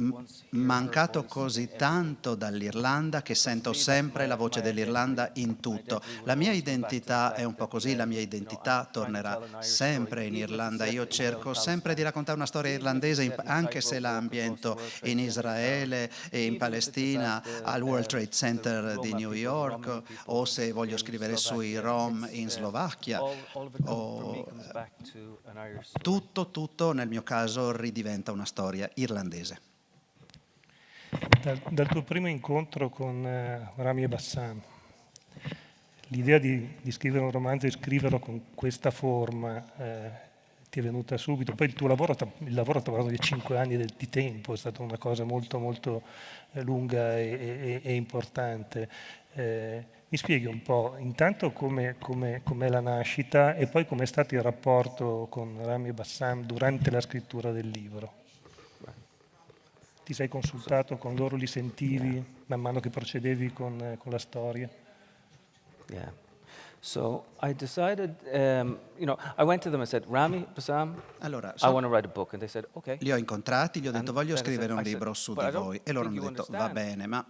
mancato così tanto dall'Irlanda che sento sempre la voce dell'Irlanda in tutto. La mia identità è un po' così, la mia identità tornerà sempre in Irlanda. Io cerco sempre di raccontare una storia irlandese, anche se la ambiento in Israele e in Palestina, al World Trade Center di New York, o se voglio scrivere sui Rom in Slovacchia, tutto nel mio caso ridiventa una storia irlandese. Dal tuo primo incontro con Rami e Bassam, l'idea di scrivere un romanzo e scriverlo con questa forma ti è venuta subito? Poi il lavoro ti ha parlato di 5 anni di tempo, è stata una cosa molto molto lunga e importante. Mi spieghi un po' intanto com'è la nascita e poi com'è stato il rapporto con Rami e Bassam durante la scrittura del libro? Ti sei consultato con loro, li sentivi man mano che procedevi con la storia? Yeah. So I decided, I went to them and said, Rami, Bassam, allora, I want to write a book. And they said, okay. Li ho incontrati, gli ho detto voglio scrivere un libro su di voi. E loro hanno detto va bene, ma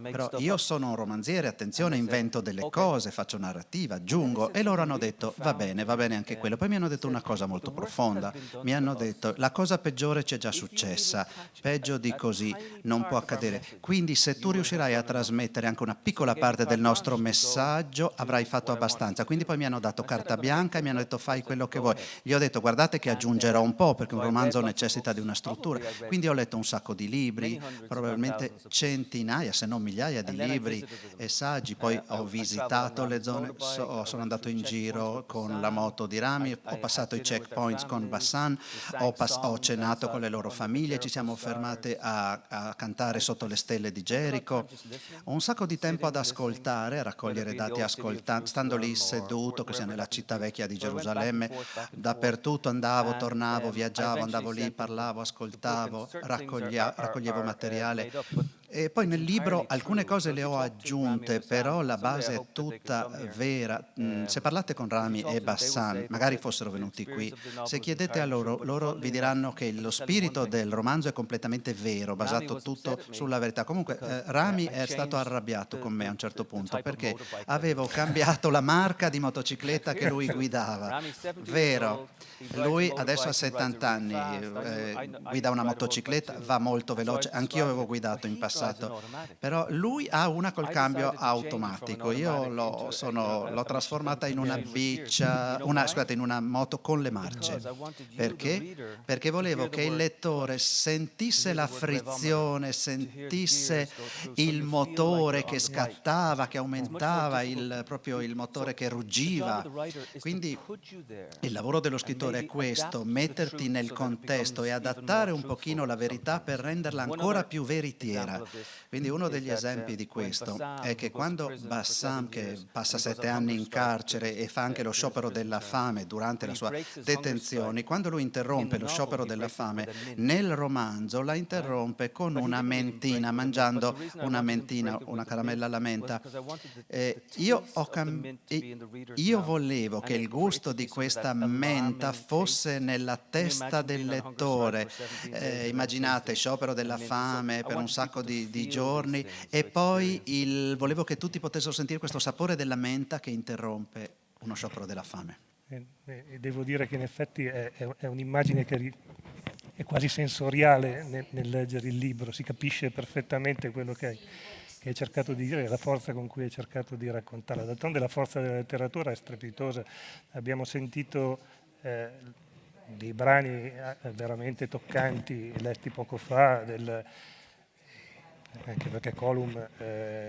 però io sono un romanziere, attenzione, invento delle cose, faccio narrativa, aggiungo. E loro hanno detto va bene anche quello. Poi mi hanno detto una cosa molto profonda. Mi hanno detto la cosa peggiore ci è già successa, peggio di così non può accadere. Quindi se tu riuscirai a trasmettere anche una piccola parte del nostro messaggio avrai fatto dato abbastanza, quindi poi mi hanno dato carta bianca e mi hanno detto fai quello che vuoi. Gli ho detto guardate che aggiungerò un po' perché un romanzo necessita di una struttura, quindi ho letto un sacco di libri, probabilmente centinaia se non migliaia di libri e saggi, poi ho visitato le zone, sono andato in giro con la moto di Rami, ho passato i checkpoints con Bassan, ho cenato con le loro famiglie, ci siamo fermate a cantare sotto le stelle di Gerico. Ho un sacco di tempo ad ascoltare, a raccogliere dati stando lì seduto, che sia nella città vecchia di Gerusalemme, dappertutto andavo, tornavo, viaggiavo, andavo lì, parlavo, ascoltavo, raccoglievo materiale. E poi nel libro alcune cose le ho aggiunte, però la base è tutta vera. Se parlate con Rami e Bassan, magari fossero venuti qui, se chiedete a loro vi diranno che lo spirito del romanzo è completamente vero, basato tutto sulla verità. Comunque Rami è stato arrabbiato con me a un certo punto perché avevo cambiato la marca di motocicletta che lui guidava. Vero, lui adesso ha 70 anni, guida una motocicletta, va molto veloce, anch'io avevo guidato in passato. Però lui ha una col cambio automatico, io l'ho trasformata in una in una moto con le marce. Perché? Perché volevo che il lettore sentisse la frizione, sentisse il motore che scattava, che aumentava, proprio il motore che ruggiva. Quindi il lavoro dello scrittore è questo, metterti nel contesto e adattare un pochino la verità per renderla ancora più veritiera. Quindi uno degli esempi di questo è che quando Bassam, che passa 7 anni in carcere e fa anche lo sciopero della fame durante la sua detenzione, quando lui interrompe lo sciopero della fame, nel romanzo la interrompe con una mentina, mangiando una mentina, una caramella alla menta. Io volevo che il gusto di questa menta fosse nella testa del lettore. Immaginate, sciopero della fame per un sacco di giorni e poi volevo che tutti potessero sentire questo sapore della menta che interrompe uno sciopero della fame. E devo dire che in effetti è un'immagine che è quasi sensoriale nel leggere il libro, si capisce perfettamente quello che hai cercato di dire e la forza con cui hai cercato di raccontarla. D'altronde la forza della letteratura è strepitosa. Abbiamo sentito dei brani veramente toccanti letti poco fa, anche perché Colum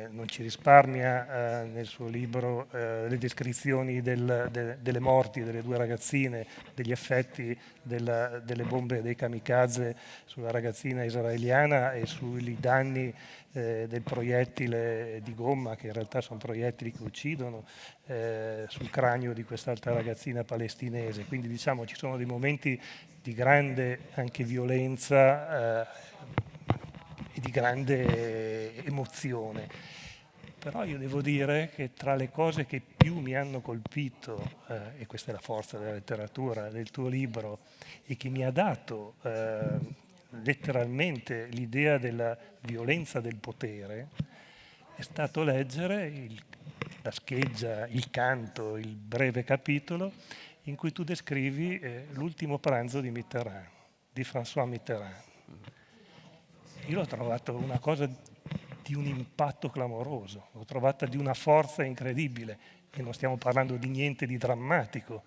non ci risparmia nel suo libro le descrizioni delle morti delle 2 ragazzine, degli effetti delle bombe dei kamikaze sulla ragazzina israeliana e sui danni del proiettile di gomma, che in realtà sono proiettili che uccidono, sul cranio di quest'altra ragazzina palestinese. Quindi diciamo ci sono dei momenti di grande anche violenza e di grande emozione. Però io devo dire che tra le cose che più mi hanno colpito, e questa è la forza della letteratura, del tuo libro, e che mi ha dato letteralmente l'idea della violenza del potere, è stato leggere la scheggia, il canto, il breve capitolo in cui tu descrivi l'ultimo pranzo di Mitterrand, di François Mitterrand. Io l'ho trovato una cosa di un impatto clamoroso, l'ho trovata di una forza incredibile e non stiamo parlando di niente di drammatico.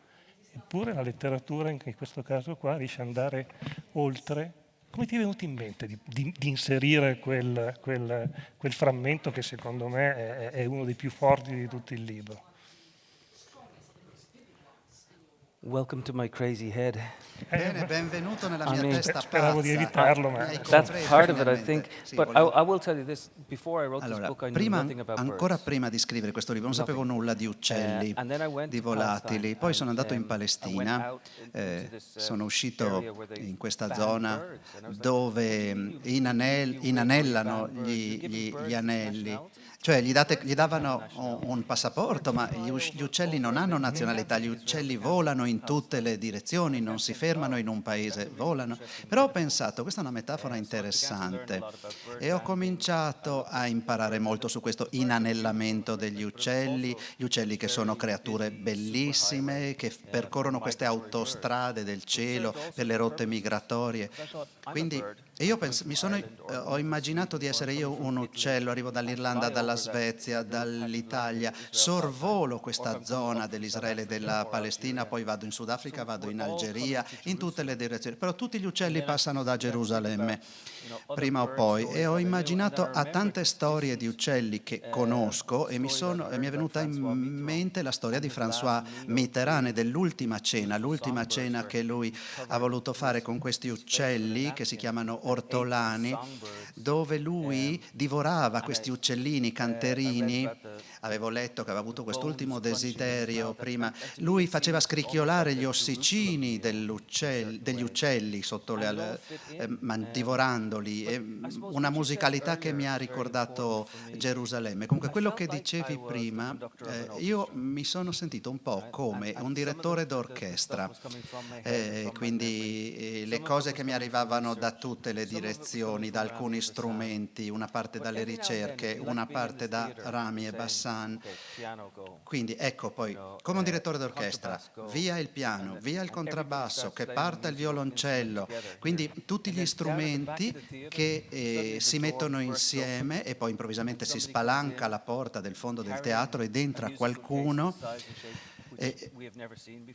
Eppure la letteratura in questo caso qua riesce ad andare oltre. Come ti è venuto in mente di inserire quel frammento che secondo me è uno dei più forti di tutto il libro? Welcome to my crazy head. Bene, benvenuto nella mia testa pazza. Speravo di evitarlo, ma that's part of it, I think. But I will tell you this: before I wrote this book, I knew nothing about ancora birds. prima di scrivere questo libro non sapevo nulla di uccelli, di volatili. Poi sono andato in Palestina, sono uscito in questa zona dove inanellano gli anelli. Cioè gli davano un passaporto, ma gli uccelli non hanno nazionalità, gli uccelli volano in tutte le direzioni, non si fermano in un paese, volano. Però ho pensato, questa è una metafora interessante e ho cominciato a imparare molto su questo inanellamento degli uccelli, gli uccelli che sono creature bellissime, che percorrono queste autostrade del cielo per le rotte migratorie. Quindi io ho immaginato di essere io un uccello, arrivo dall'Irlanda, dalla dalla Svezia, dall'Italia, sorvolo questa zona dell'Israele e della Palestina, poi vado in Sudafrica, vado in Algeria, in tutte le direzioni, però tutti gli uccelli passano da Gerusalemme prima o poi, e ho immaginato a tante storie di uccelli che conosco e mi è venuta in mente la storia di François Mitterrand dell'ultima cena, l'ultima cena che lui ha voluto fare con questi uccelli che si chiamano ortolani, dove lui divorava questi uccellini canterini. Avevo letto che aveva avuto quest'ultimo desiderio prima. Lui faceva scricchiolare gli ossicini degli uccelli sotto divorandoli, una musicalità che mi ha ricordato Gerusalemme. Comunque quello che dicevi prima, io mi sono sentito un po' come un direttore d'orchestra, quindi le cose che mi arrivavano da tutte le direzioni, da alcuni strumenti, una parte dalle ricerche, una parte da Rami e Bassan. Quindi ecco, poi come un direttore d'orchestra, via il piano, via il contrabbasso, che parta il violoncello, quindi tutti gli strumenti che si mettono insieme e poi improvvisamente si spalanca la porta del fondo del teatro ed entra qualcuno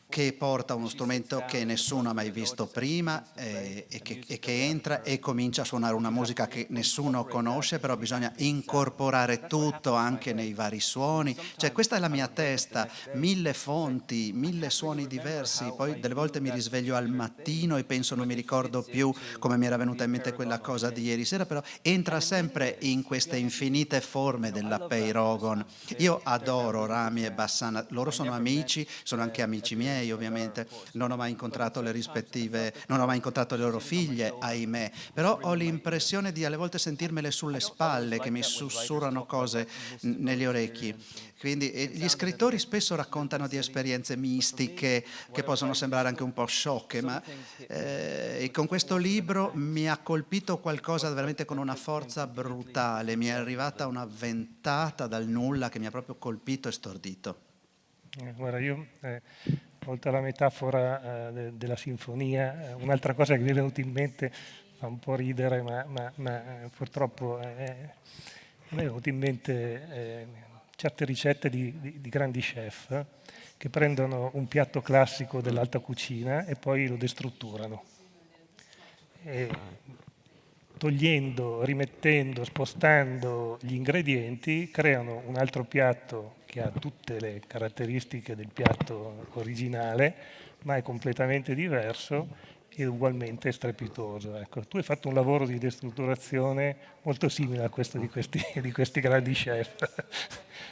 che porta uno strumento che nessuno ha mai visto prima e che entra e comincia a suonare una musica che nessuno conosce, però bisogna incorporare tutto anche nei vari suoni. Cioè questa è la mia testa, 1000 fonti, 1000 suoni diversi, poi delle volte mi risveglio al mattino e penso non mi ricordo più come mi era venuta in mente quella cosa di ieri sera, però entra sempre in queste infinite forme della Peirogon. Io adoro Rami e Bassan, loro sono amici, sono anche amici miei ovviamente, non ho mai incontrato le loro figlie, ahimè, però ho l'impressione di alle volte sentirmele sulle spalle che mi sussurrano cose negli orecchi. Quindi gli scrittori spesso raccontano di esperienze mistiche che possono sembrare anche un po' sciocche, ma con questo libro mi ha colpito qualcosa veramente con una forza brutale, mi è arrivata una ventata dal nulla che mi ha proprio colpito e stordito. Guarda, io oltre alla metafora della sinfonia, un'altra cosa che mi è venuta in mente, fa un po' ridere, ma purtroppo mi è venuta in mente certe ricette di grandi chef che prendono un piatto classico dell'alta cucina e poi lo destrutturano. Togliendo, rimettendo, spostando gli ingredienti, creano un altro piatto che ha tutte le caratteristiche del piatto originale, ma è completamente diverso e ugualmente strepitoso. Ecco, tu hai fatto un lavoro di destrutturazione molto simile a questo di questi grandi chef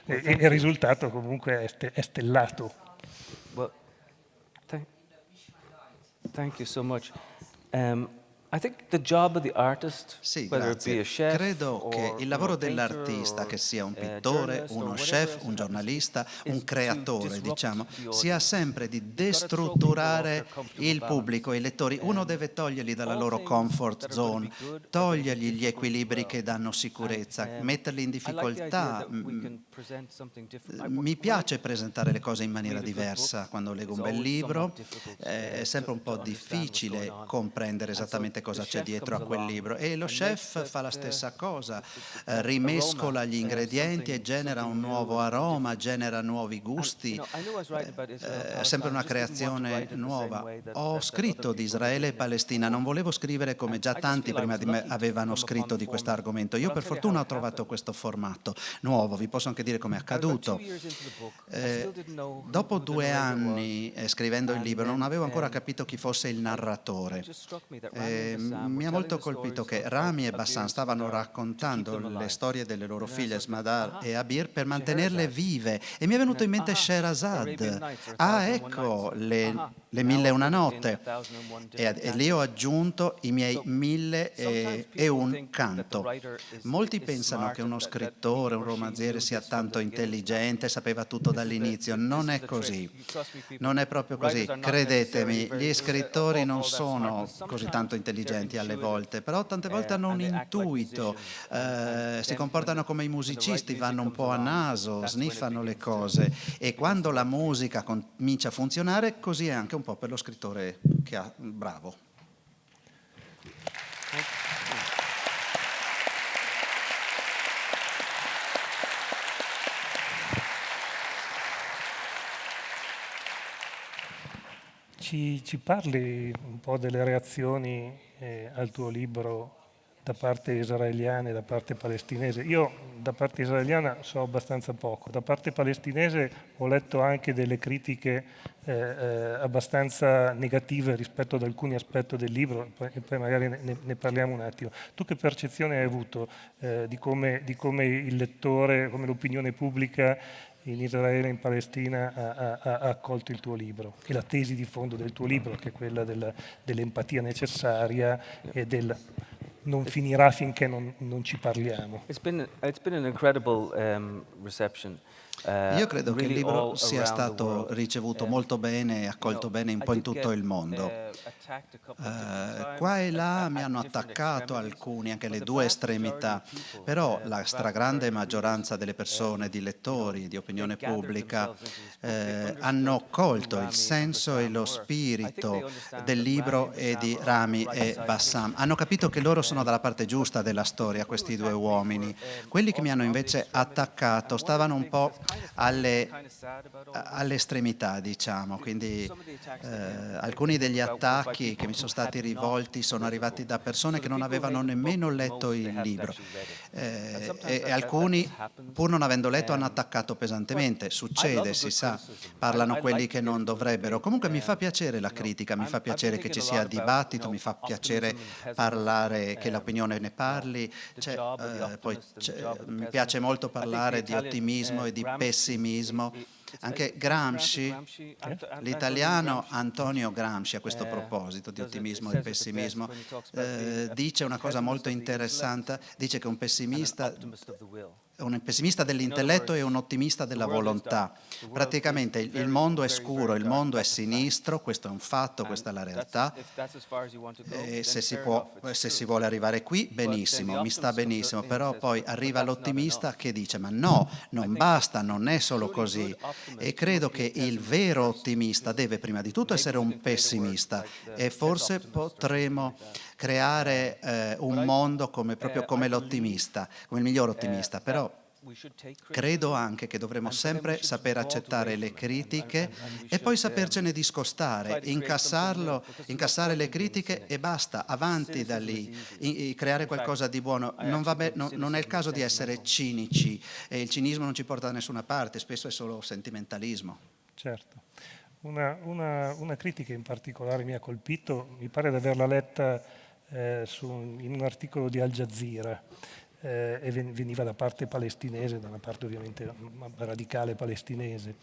e il risultato comunque è stellato. Well, thank you so much. I think the job of the artist, sì, whether it be a chef, credo che il lavoro dell'artista, che sia un pittore, uno chef, un giornalista, un creatore, diciamo, sia sempre di destrutturare il pubblico, i lettori. Uno deve toglierli dalla loro comfort zone, togliergli gli equilibri che danno sicurezza, metterli in difficoltà. Mi piace presentare le cose in maniera diversa. Quando leggo un bel libro è sempre un po' difficile comprendere esattamente cosa c'è dietro a quel libro, e lo chef fa la stessa cosa, rimescola gli ingredienti e genera un nuovo aroma, genera nuovi gusti, è sempre una creazione nuova. Ho scritto di Israele e Palestina, non volevo scrivere come già tanti prima di me avevano scritto di questo argomento. Io per fortuna ho trovato questo formato nuovo, vi posso anche dire come è accaduto. Dopo 2 anni scrivendo il libro non avevo ancora capito chi fosse il narratore. Mi ha molto colpito che Rami e Bassan stavano raccontando le storie delle loro figlie Smadar e Abir per mantenerle vive, e mi è venuto in mente Sherazad. Ecco le 1001 notte, e lì ho aggiunto i miei 1001 canto. Molti pensano che uno scrittore, un romanziere sia tanto intelligente, sapeva tutto dall'inizio. Non è così, non è proprio così, credetemi. Gli scrittori non sono così tanto intelligenti alle volte, però tante volte hanno un intuito, si comportano come i musicisti, vanno un po' a naso, sniffano le cose, e quando la musica comincia a funzionare, così è anche un po' per lo scrittore che ha bravo. ci parli un po' delle reazioni al tuo libro da parte israeliana e da parte palestinese? Io da parte israeliana so abbastanza poco, da parte palestinese ho letto anche delle critiche abbastanza negative rispetto ad alcuni aspetti del libro, e poi magari ne parliamo un attimo. Tu che percezione hai avuto di come il lettore, come l'opinione pubblica in Israele e in Palestina ha accolto il tuo libro e la tesi di fondo del tuo libro, che è quella dell'empatia necessaria e del non finirà finché non ci parliamo? It's been an incredible reception. Io credo che il libro sia stato ricevuto molto bene e accolto bene un po' in tutto il mondo. Qua e là mi hanno attaccato alcuni, anche le due estremità, però la stragrande maggioranza delle persone, di lettori, di opinione pubblica, hanno colto il senso e lo spirito del libro e di Rami e Bassam. Hanno capito che loro sono dalla parte giusta della storia, questi due uomini. Quelli che mi hanno invece attaccato stavano un po' all'estremità, diciamo, quindi alcuni degli attacchi che mi sono stati rivolti sono arrivati da persone che non avevano nemmeno letto il libro e alcuni, pur non avendo letto, hanno attaccato pesantemente. Succede, si sa, parlano quelli che non dovrebbero. Comunque mi fa piacere la critica, mi fa piacere che ci sia dibattito, mi fa piacere parlare, che l'opinione ne parli. Mi piace molto parlare di ottimismo e di pessimismo. Anche Gramsci, l'italiano Antonio Gramsci, a questo proposito di ottimismo e pessimismo, dice una cosa molto interessante, dice che un pessimista dell'intelletto e un ottimista della volontà. Praticamente il mondo è scuro, il mondo è sinistro, questo è un fatto, questa è la realtà. E se si vuole arrivare qui, benissimo, mi sta benissimo, però poi arriva l'ottimista che dice ma no, non basta, non è solo così. E credo che il vero ottimista deve prima di tutto essere un pessimista e forse potremo creare un mondo proprio come l'ottimista, come il miglior ottimista, però credo anche che dovremo sempre saper accettare le critiche e poi sapercene discostare, incassare le critiche e basta, avanti da lì, creare qualcosa di buono. Non è il caso di essere cinici, e il cinismo non ci porta da nessuna parte, spesso è solo sentimentalismo. Certo. Una critica in particolare mi ha colpito, mi pare di averla letta in un articolo di Al Jazeera, e veniva da parte palestinese, da una parte ovviamente radicale palestinese.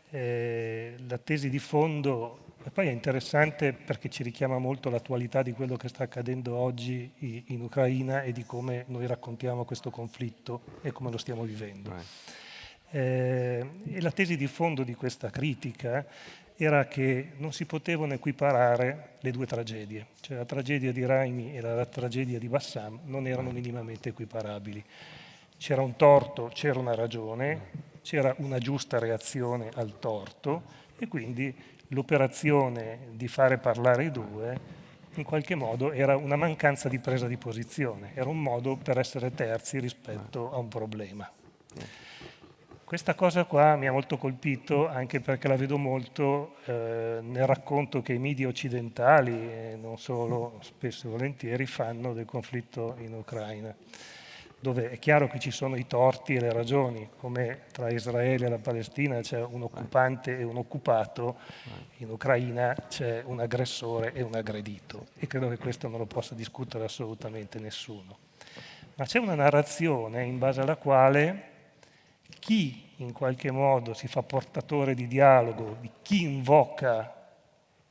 La tesi di fondo, e poi è interessante perché ci richiama molto l'attualità di quello che sta accadendo oggi in Ucraina e di come noi raccontiamo questo conflitto e come lo stiamo vivendo. E la tesi di fondo di questa critica era che non si potevano equiparare le due tragedie, cioè la tragedia di Raimi e la tragedia di Bassam non erano minimamente equiparabili. C'era un torto, c'era una ragione, c'era una giusta reazione al torto e quindi l'operazione di fare parlare i due in qualche modo era una mancanza di presa di posizione, era un modo per essere terzi rispetto a un problema. Questa cosa qua mi ha molto colpito anche perché la vedo molto nel racconto che i media occidentali, e non solo, spesso e volentieri, fanno del conflitto in Ucraina, dove è chiaro che ci sono i torti e le ragioni, come tra Israele e la Palestina c'è un occupante e un occupato, in Ucraina c'è un aggressore e un aggredito, e credo che questo non lo possa discutere assolutamente nessuno. Ma c'è una narrazione in base alla quale chi in qualche modo si fa portatore di dialogo, di chi invoca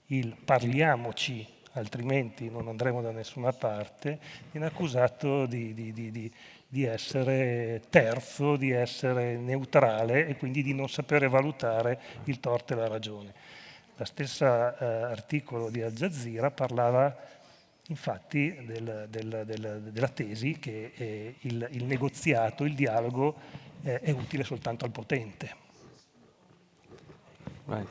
il parliamoci, altrimenti non andremo da nessuna parte, viene accusato di essere terzo, di essere neutrale e quindi di non sapere valutare il torto e la ragione. La stessa articolo di Al Jazeera parlava infatti della tesi che il negoziato, il dialogo è utile soltanto al potente. Right.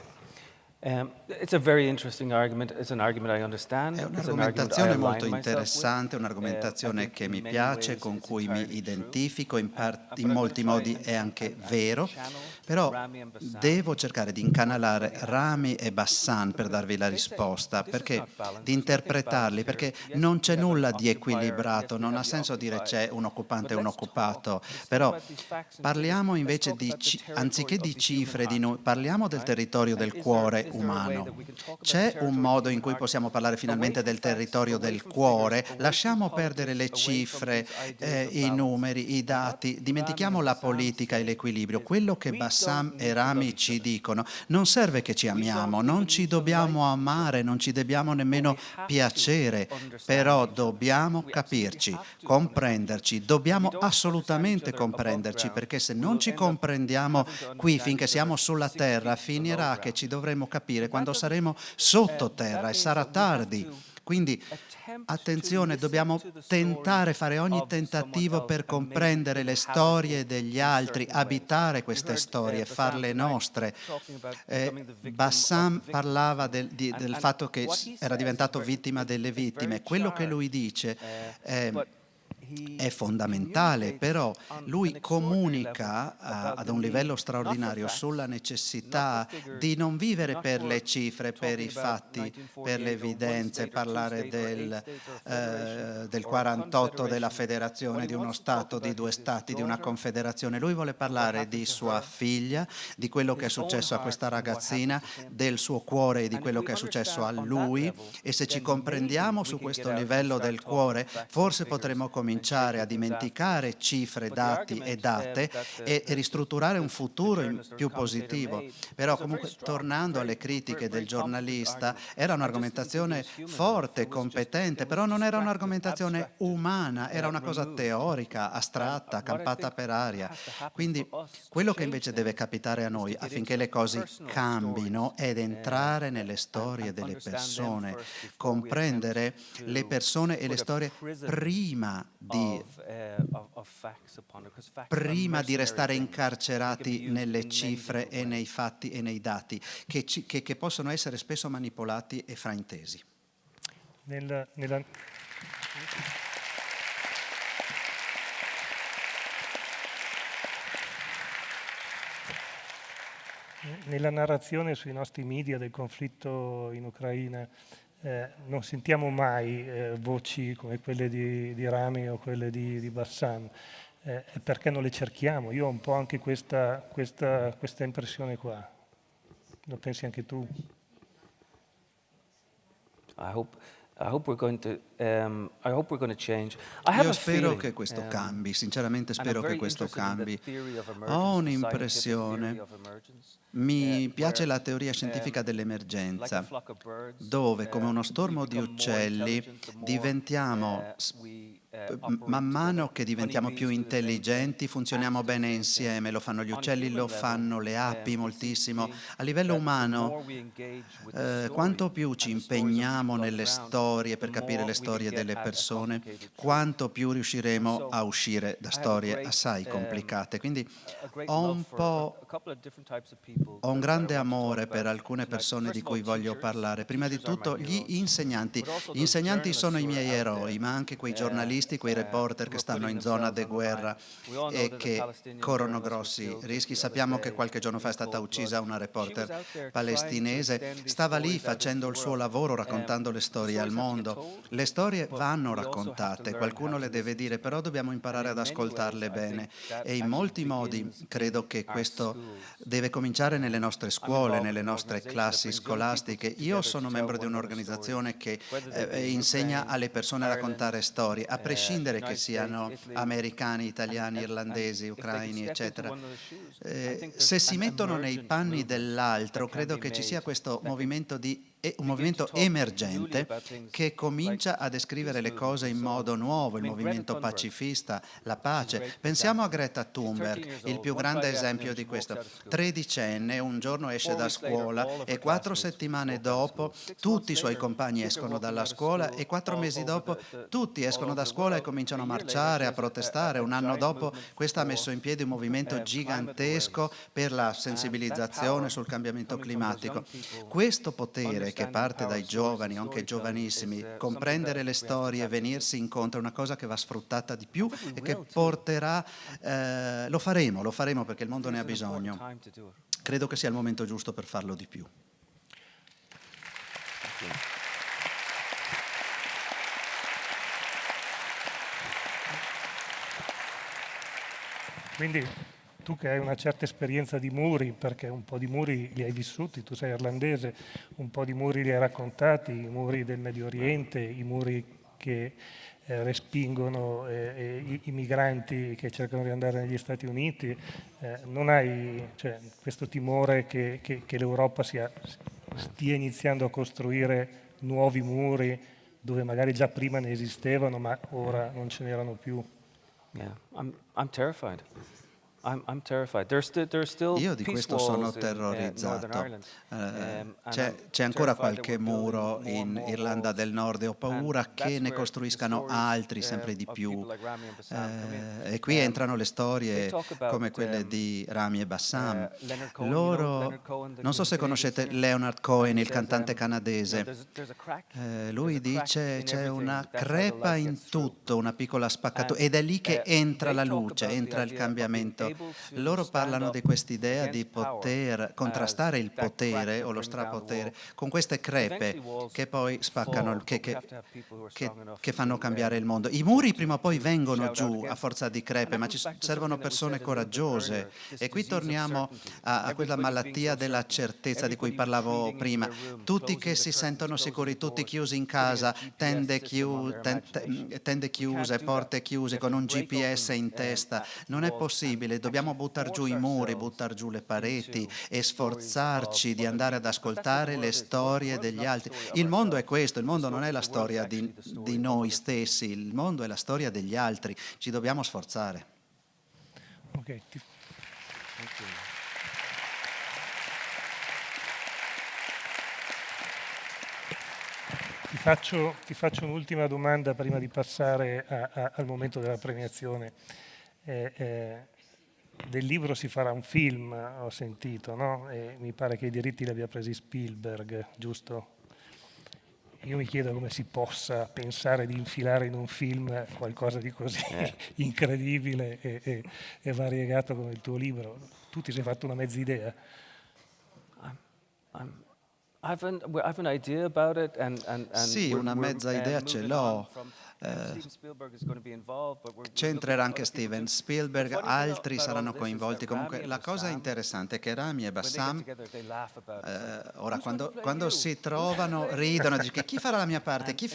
It's a very interesting argument. It's an argument I understand. È It's an argument I un'argomentazione align molto myself interessante, with. I un'argomentazione think che in mi many piace, ways con it's cui mi entirely true. identifico, in But in molti modi è anche vero, però devo cercare di incanalare Rami e Bassan per darvi la risposta, perché di interpretarli, perché non c'è nulla di equilibrato, non ha senso dire c'è un occupante e un occupato, però parliamo invece anziché di cifre, parliamo del territorio del cuore umano. C'è un modo in cui possiamo parlare finalmente del territorio del cuore? Lasciamo perdere le cifre, i numeri, i dati, dimentichiamo la politica e l'equilibrio. Quello che Bassam e Rami ci dicono: non serve che ci amiamo, non ci dobbiamo amare, non ci dobbiamo nemmeno piacere, però dobbiamo capirci, comprenderci, dobbiamo assolutamente comprenderci, perché se non ci comprendiamo qui finché siamo sulla terra, finirà che ci dovremo capire quando saremo sottoterra e sarà tardi. Quindi attenzione, dobbiamo tentare, fare ogni tentativo per comprendere le storie degli altri, abitare queste storie, farle nostre. Bassam parlava del fatto che era diventato vittima delle vittime. Quello che lui dice è fondamentale, però lui comunica ad un livello straordinario sulla necessità di non vivere per le cifre, per i fatti, per le evidenze, parlare del 48, della federazione, di uno Stato, di due Stati, di una confederazione. Lui vuole parlare di sua figlia, di quello che è successo a questa ragazzina, del suo cuore e di quello che è successo a lui, e se ci comprendiamo su questo livello del cuore, forse potremo cominciare a dimenticare cifre, dati e date e ristrutturare un futuro più positivo. Però comunque, tornando alle critiche del giornalista, era un'argomentazione forte, competente, però non era un'argomentazione umana, era una cosa teorica, astratta, campata per aria. Quindi quello che invece deve capitare a noi affinché le cose cambino è entrare nelle storie delle persone, comprendere le persone e le storie prima di restare incarcerati nelle cifre e nei fatti e nei dati, che possono essere spesso manipolati e fraintesi. Nella narrazione sui nostri media del conflitto in Ucraina non sentiamo mai voci come quelle di Rami o quelle di Bassam, perché non le cerchiamo. Io ho un po' anche questa impressione qua. Lo pensi anche tu? I hope we're going to change. Io spero che questo cambi, sinceramente spero che questo cambi. Ho un'impressione, mi piace la teoria scientifica dell'emergenza, dove come uno stormo di uccelli diventiamo, man mano che diventiamo più intelligenti, funzioniamo bene insieme, lo fanno gli uccelli, lo fanno le api moltissimo. A livello umano, quanto più ci impegniamo nelle storie per capire le storie delle persone, quanto più riusciremo a uscire da storie assai complicate. Quindi ho un grande amore per alcune persone di cui voglio parlare. Prima di tutto gli insegnanti. Gli insegnanti sono i miei eroi, ma anche quei giornalisti, quei reporter che stanno in zona di guerra e che corrono grossi rischi. Sappiamo che qualche giorno fa è stata uccisa una reporter palestinese. Stava lì facendo il suo lavoro, raccontando le storie al mondo. Le storie vanno raccontate, qualcuno le deve dire, però dobbiamo imparare ad ascoltarle bene. E in molti modi credo che questo deve cominciare nelle nostre scuole, nelle nostre classi scolastiche. Io sono membro di un'organizzazione che insegna alle persone a raccontare storie, a prescindere che siano americani, italiani, irlandesi, ucraini, eccetera. Se si mettono nei panni dell'altro, credo che ci sia questo movimento di un movimento emergente che comincia a descrivere le cose in modo nuovo, il movimento pacifista, la pace. Pensiamo a Greta Thunberg, il più grande esempio di questo. 13enne, un giorno esce da scuola e 4 settimane dopo tutti i suoi compagni escono dalla scuola e 4 mesi dopo tutti escono da scuola e cominciano a marciare, a protestare. Un anno dopo questa ha messo in piedi un movimento gigantesco per la sensibilizzazione sul cambiamento climatico. Questo potere che parte dai giovani, anche giovanissimi, comprendere le storie, venirsi incontro è una cosa che va sfruttata di più e che porterà, lo faremo perché il mondo ne ha bisogno. Credo che sia il momento giusto per farlo di più. Quindi tu che hai una certa esperienza di muri, perché un po' di muri li hai vissuti, tu sei irlandese, un po' di muri li hai raccontati, i muri del Medio Oriente, i muri che respingono i migranti che cercano di andare negli Stati Uniti, non hai questo timore che l'Europa stia iniziando a costruire nuovi muri dove magari già prima ne esistevano ma ora non ce n'erano più? Yeah, I'm terrified. I'm terrified. Io di questo sono terrorizzato. C'è ancora qualche muro in Irlanda del Nord e ho paura che ne costruiscano altri sempre di più. E qui entrano le storie come quelle di Rami e Bassam. Loro, non so se conoscete Leonard Cohen, il cantante canadese. Lui dice c'è una crepa in tutto, una piccola spaccatura, ed è lì che entra la luce, entra il cambiamento. Loro parlano di quest'idea di poter contrastare il potere o lo strapotere con queste crepe che poi spaccano, che fanno cambiare il mondo. I muri prima o poi vengono giù a forza di crepe, ma ci servono persone coraggiose. E qui torniamo a quella malattia della certezza di cui parlavo prima. Tutti che si sentono sicuri, tutti chiusi in casa, tende chiuse, porte chiuse, con un GPS in testa. Non è possibile. Dobbiamo buttare giù i muri, buttare giù le pareti e sforzarci di andare ad ascoltare le storie degli altri. Il mondo è questo, il mondo non è la storia di noi stessi, il mondo è la storia degli altri, ci dobbiamo sforzare. Okay. Ti faccio un'ultima domanda prima di passare al momento della premiazione. Del libro si farà un film, ho sentito, no? E mi pare che i diritti li abbia presi Spielberg, giusto? Io mi chiedo come si possa pensare di infilare in un film qualcosa di così incredibile e variegato come il tuo libro. Tu ti sei fatto una mezza idea? Sì, una mezza idea ce l'ho. C'entrerà anche Steven Spielberg, altri saranno coinvolti. Comunque la cosa interessante è che Rami e Bassam ora quando si trovano ridono, dicono chi farà la mia parte, chi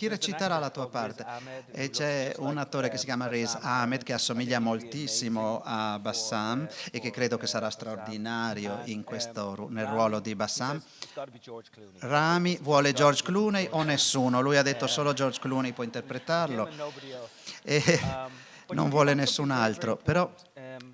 reciterà la tua parte, e c'è un attore che si chiama Riz Ahmed che assomiglia moltissimo a Bassam e che credo che sarà straordinario nel ruolo di Bassam. Rami vuole George Clooney o nessuno, lui ha detto solo George Clooney può interpretarlo e non vuole nessun altro. Però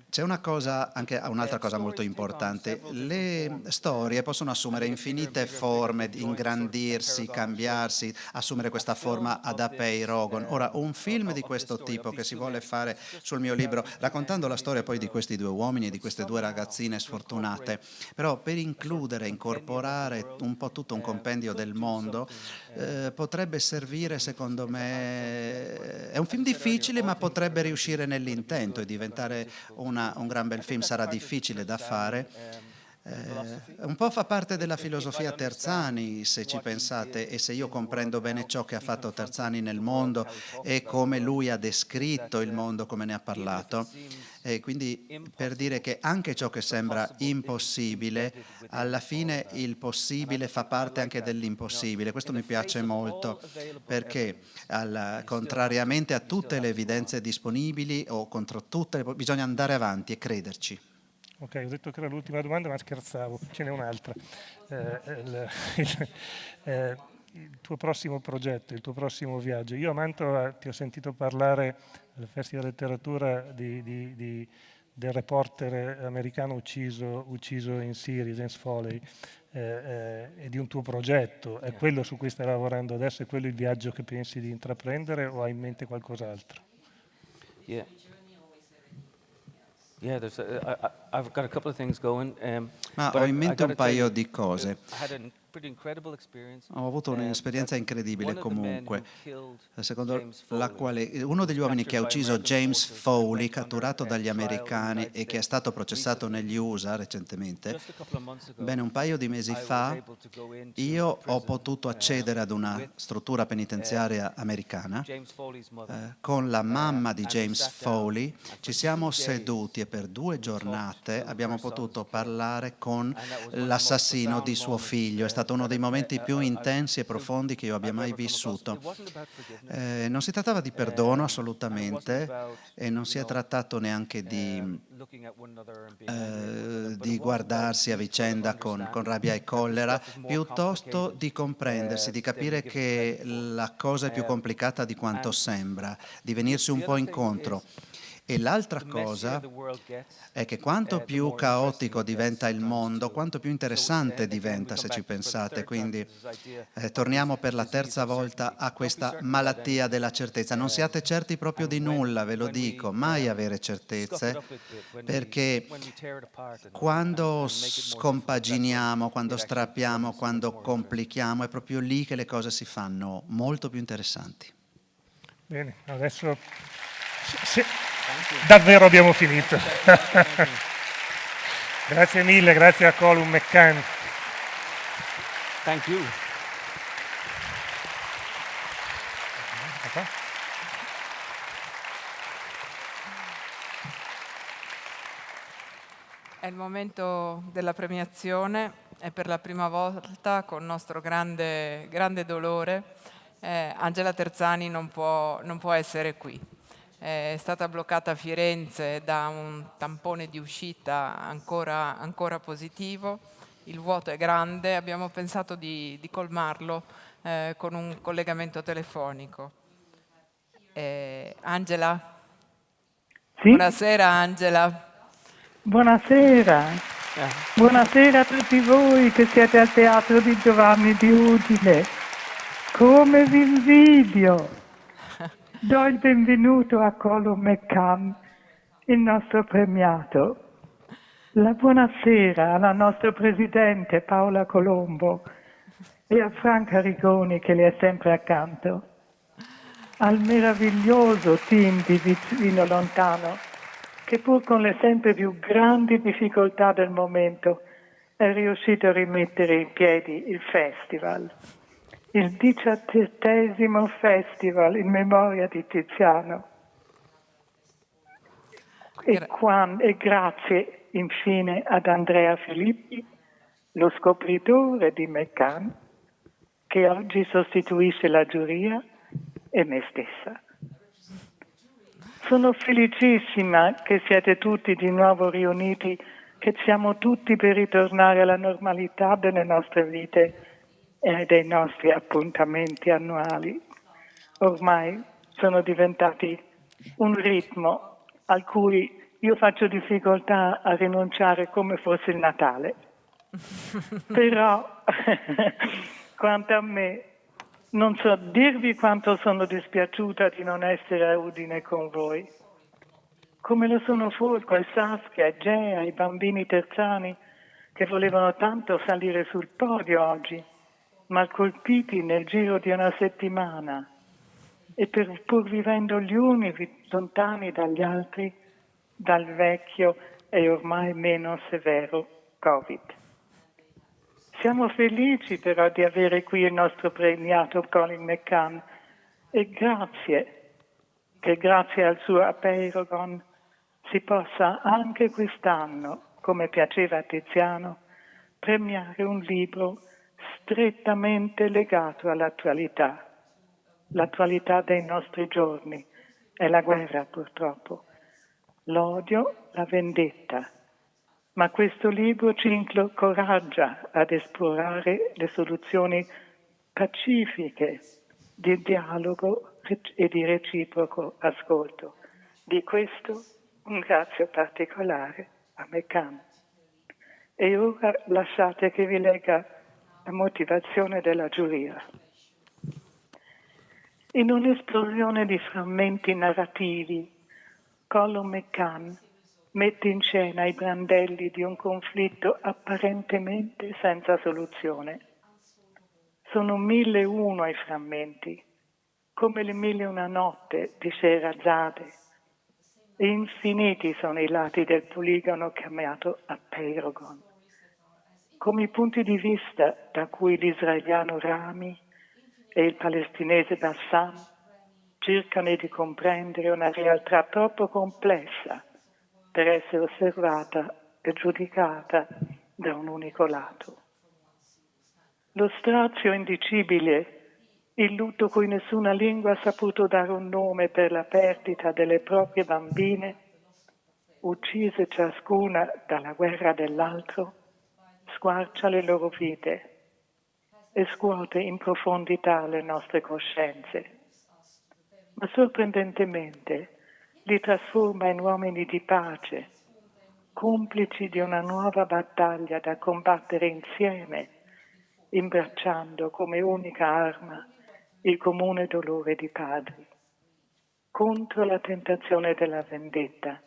c'è un'altra cosa molto importante: le storie possono assumere infinite forme, ingrandirsi, cambiarsi, assumere questa forma ad Apei Rogon. Ora, un film di questo tipo che si vuole fare sul mio libro, raccontando la storia poi di questi due uomini e di queste due ragazzine sfortunate, però per incorporare un po' tutto un compendio del mondo, potrebbe servire, secondo me, è un film difficile ma potrebbe riuscire nell'intento e diventare un gran bel film. Sarà difficile da fare, un po' fa parte della filosofia Terzani, se ci pensate, e se io comprendo bene ciò che ha fatto Terzani nel mondo e come lui ha descritto il mondo, come ne ha parlato. E quindi per dire che anche ciò che sembra impossibile, alla fine il possibile fa parte anche dell'impossibile. Questo mi piace molto, perché contrariamente a tutte le evidenze disponibili o contro tutte, bisogna andare avanti e crederci. Ok, ho detto che era l'ultima domanda, ma scherzavo, ce n'è un'altra. Il tuo prossimo progetto, il tuo prossimo viaggio. Io a Mantova ti ho sentito parlare al Festival di Letteratura del reporter americano ucciso in Siria, James Foley, e di un tuo progetto. È quello su cui stai lavorando adesso? È quello il viaggio che pensi di intraprendere o hai in mente qualcos'altro? Yeah. Yeah, I've got a couple of things going. Ma ho in mente un paio di cose. Ho avuto un'esperienza incredibile comunque, secondo la quale uno degli uomini che ha ucciso James Foley, catturato dagli americani e che è stato processato negli USA recentemente, bene, un paio di mesi fa io ho potuto accedere ad una struttura penitenziaria americana con la mamma di James Foley. Ci siamo seduti e per 2 giornate abbiamo potuto parlare con l'assassino di suo figlio. È stato uno dei momenti più intensi e profondi che io abbia mai vissuto. Non si trattava di perdono assolutamente e non si è trattato neanche di guardarsi a vicenda con rabbia e collera, piuttosto di comprendersi, di capire che la cosa è più complicata di quanto sembra, di venirsi un po' incontro. E l'altra cosa è che quanto più caotico diventa il mondo, quanto più interessante diventa, se ci pensate. Quindi torniamo per la terza volta a questa malattia della certezza. Non siate certi proprio di nulla, ve lo dico, mai avere certezze, perché quando scompaginiamo, quando strappiamo, quando complichiamo, è proprio lì che le cose si fanno molto più interessanti. Bene, adesso davvero abbiamo finito. Grazie mille, grazie a Colum McCann. Thank you. È il momento della premiazione e per la prima volta, con nostro grande dolore, Angela Terzani non può essere qui. È stata bloccata a Firenze da un tampone di uscita ancora positivo. Il vuoto è grande, abbiamo pensato di colmarlo con un collegamento telefonico. Angela? Sì? Buonasera Angela. Buonasera. Buonasera a tutti voi che siete al Teatro di Giovanni di Udine. Come vi invidio! Do il benvenuto a Colum McCann, il nostro premiato. La buonasera alla nostra presidente Paola Colombo e a Franca Rigoni che le è sempre accanto. Al meraviglioso team di Vicino Lontano che pur con le sempre più grandi difficoltà del momento è riuscito a rimettere in piedi il festival. Il 17° festival in memoria di Tiziano. E grazie infine ad Andrea Filippi, lo scopritore di McCann, che oggi sostituisce la giuria e me stessa. Sono felicissima che siete tutti di nuovo riuniti, che siamo tutti per ritornare alla normalità delle nostre vite e dei nostri appuntamenti annuali. Ormai sono diventati un ritmo al cui io faccio difficoltà a rinunciare come fosse il Natale. Però, quanto a me, non so dirvi quanto sono dispiaciuta di non essere a Udine con voi. Come lo sono Folco e Saskia e Gea, i bambini terzani che volevano tanto salire sul podio oggi, ma colpiti nel giro di una settimana e pur vivendo gli uni lontani dagli altri, dal vecchio e ormai meno severo Covid. Siamo felici però di avere qui il nostro premiato Colum McCann e grazie al suo Apeirogon si possa anche quest'anno, come piaceva a Tiziano, premiare un libro strettamente legato all'attualità. L'attualità dei nostri giorni è la guerra, purtroppo, l'odio, la vendetta, ma questo libro ci incoraggia ad esplorare le soluzioni pacifiche di dialogo e di reciproco ascolto. Di questo un grazie particolare a McCann. E ora lasciate che vi legga la motivazione della giuria. In un'esplosione di frammenti narrativi, Colum McCann mette in scena i brandelli di un conflitto apparentemente senza soluzione. Sono 1001 i frammenti, come le 1001 notte di Scheherazade, e infiniti sono i lati del poligono chiamato Apeirogon, come i punti di vista da cui l'israeliano Rami e il palestinese Bassam cercano di comprendere una realtà troppo complessa per essere osservata e giudicata da un unico lato. Lo strazio indicibile, il lutto cui nessuna lingua ha saputo dare un nome per la perdita delle proprie bambine, uccise ciascuna dalla guerra dell'altro, squarcia le loro vite e scuote in profondità le nostre coscienze. Ma sorprendentemente li trasforma in uomini di pace, complici di una nuova battaglia da combattere insieme, imbracciando come unica arma il comune dolore di padri, contro la tentazione della vendetta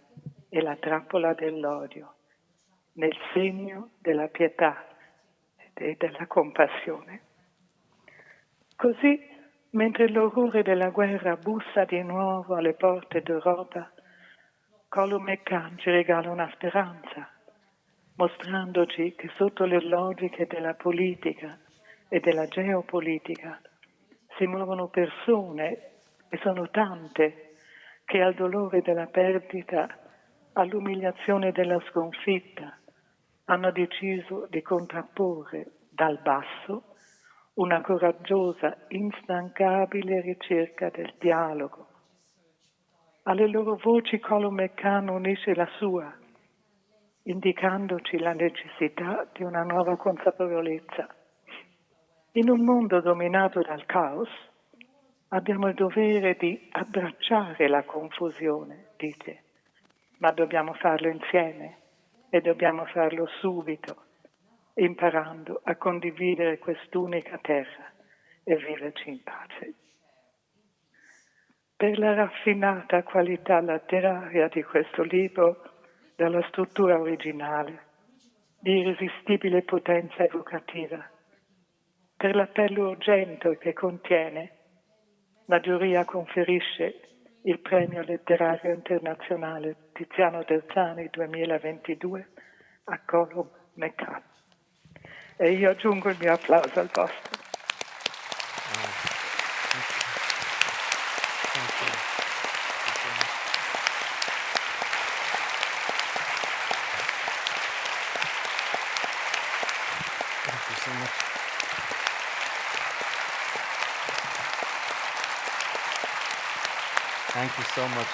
e la trappola dell'odio, nel segno della pietà e della compassione. Così, mentre l'orrore della guerra bussa di nuovo alle porte d'Europa, Colum McCann ci regala una speranza, mostrandoci che sotto le logiche della politica e della geopolitica si muovono persone, e sono tante, che al dolore della perdita, all'umiliazione della sconfitta, hanno deciso di contrapporre dal basso una coraggiosa, instancabile ricerca del dialogo. Alle loro voci Colum McCann unisce la sua, indicandoci la necessità di una nuova consapevolezza. In un mondo dominato dal caos, abbiamo il dovere di abbracciare la confusione, dice, ma dobbiamo farlo insieme e dobbiamo farlo subito, imparando a condividere quest'unica terra e viverci in pace. Per la raffinata qualità letteraria di questo libro, dalla struttura originale, di irresistibile potenza evocativa, per l'appello urgente che contiene, la giuria conferisce il premio letterario internazionale Tiziano Terzani 2022 a Colum McCann. E io aggiungo il mio applauso al vostro. Thank you so much.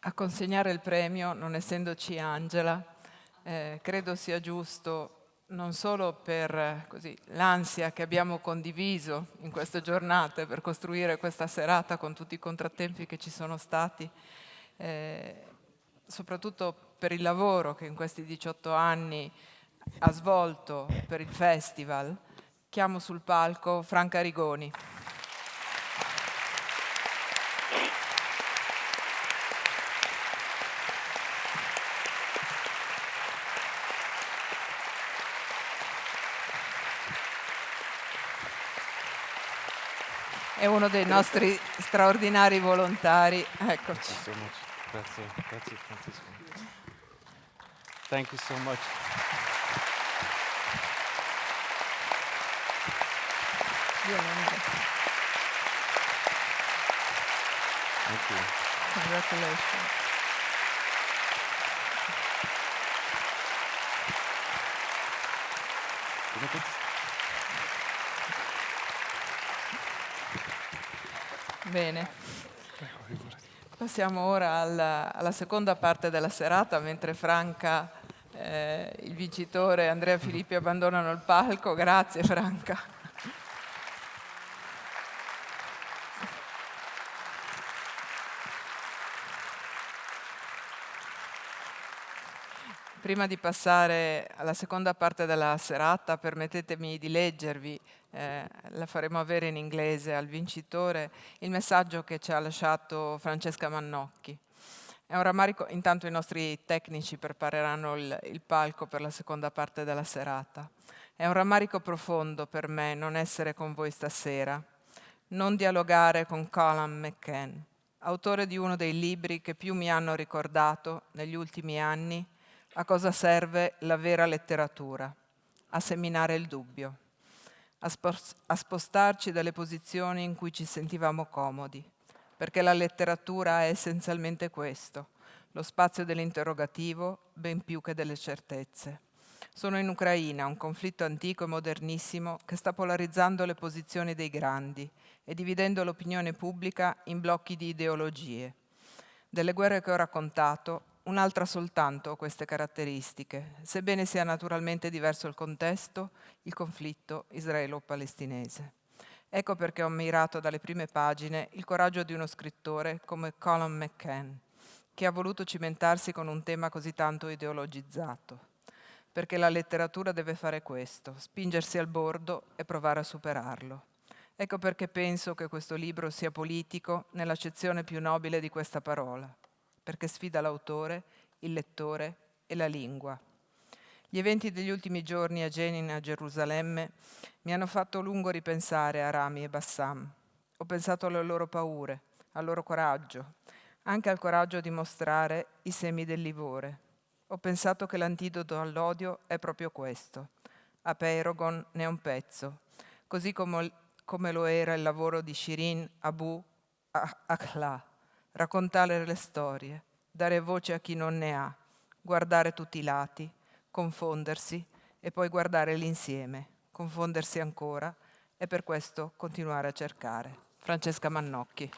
A consegnare il premio, non essendoci Angela, credo sia giusto non solo per l'ansia che abbiamo condiviso in queste giornate per costruire questa serata con tutti i contrattempi che ci sono stati, soprattutto per il lavoro che in questi 18 anni ha svolto per il festival, chiamo sul palco Franca Rigoni. È uno dei nostri straordinari volontari. Eccoci. Grazie, grazie Francisco. Thank you so much. Thank you. Congratulations. Bene. Passiamo ora alla seconda parte della serata, mentre Franca, il vincitore e Andrea Filippi abbandonano il palco. Grazie Franca. Prima di passare alla seconda parte della serata, permettetemi di leggervi, la faremo avere in inglese al vincitore, il messaggio che ci ha lasciato Francesca Mannocchi. È un rammarico, intanto i nostri tecnici prepareranno il palco per la seconda parte della serata. È un rammarico profondo per me non essere con voi stasera, non dialogare con Colum McCann, autore di uno dei libri che più mi hanno ricordato negli ultimi anni a cosa serve la vera letteratura, a seminare il dubbio, a spostarci dalle posizioni in cui ci sentivamo comodi, perché la letteratura è essenzialmente questo, lo spazio dell'interrogativo ben più che delle certezze. Sono in Ucraina, un conflitto antico e modernissimo che sta polarizzando le posizioni dei grandi e dividendo l'opinione pubblica in blocchi di ideologie. Delle guerre che ho raccontato, un'altra soltanto ha queste caratteristiche, sebbene sia naturalmente diverso il contesto, il conflitto israelo-palestinese. Ecco perché ho ammirato dalle prime pagine il coraggio di uno scrittore come Colum McCann, che ha voluto cimentarsi con un tema così tanto ideologizzato. Perché la letteratura deve fare questo, spingersi al bordo e provare a superarlo. Ecco perché penso che questo libro sia politico nell'accezione più nobile di questa parola, perché sfida l'autore, il lettore e la lingua. Gli eventi degli ultimi giorni a Jenin e a Gerusalemme mi hanno fatto a lungo ripensare a Rami e Bassam. Ho pensato alle loro paure, al loro coraggio, anche al coraggio di mostrare i semi del livore. Ho pensato che l'antidoto all'odio è proprio questo. A Peirogon ne è un pezzo, così come lo era il lavoro di Shirin Abu Akleh. Raccontare le storie, dare voce a chi non ne ha, guardare tutti i lati, confondersi e poi guardare l'insieme, confondersi ancora e per questo continuare a cercare. Francesca Mannocchi.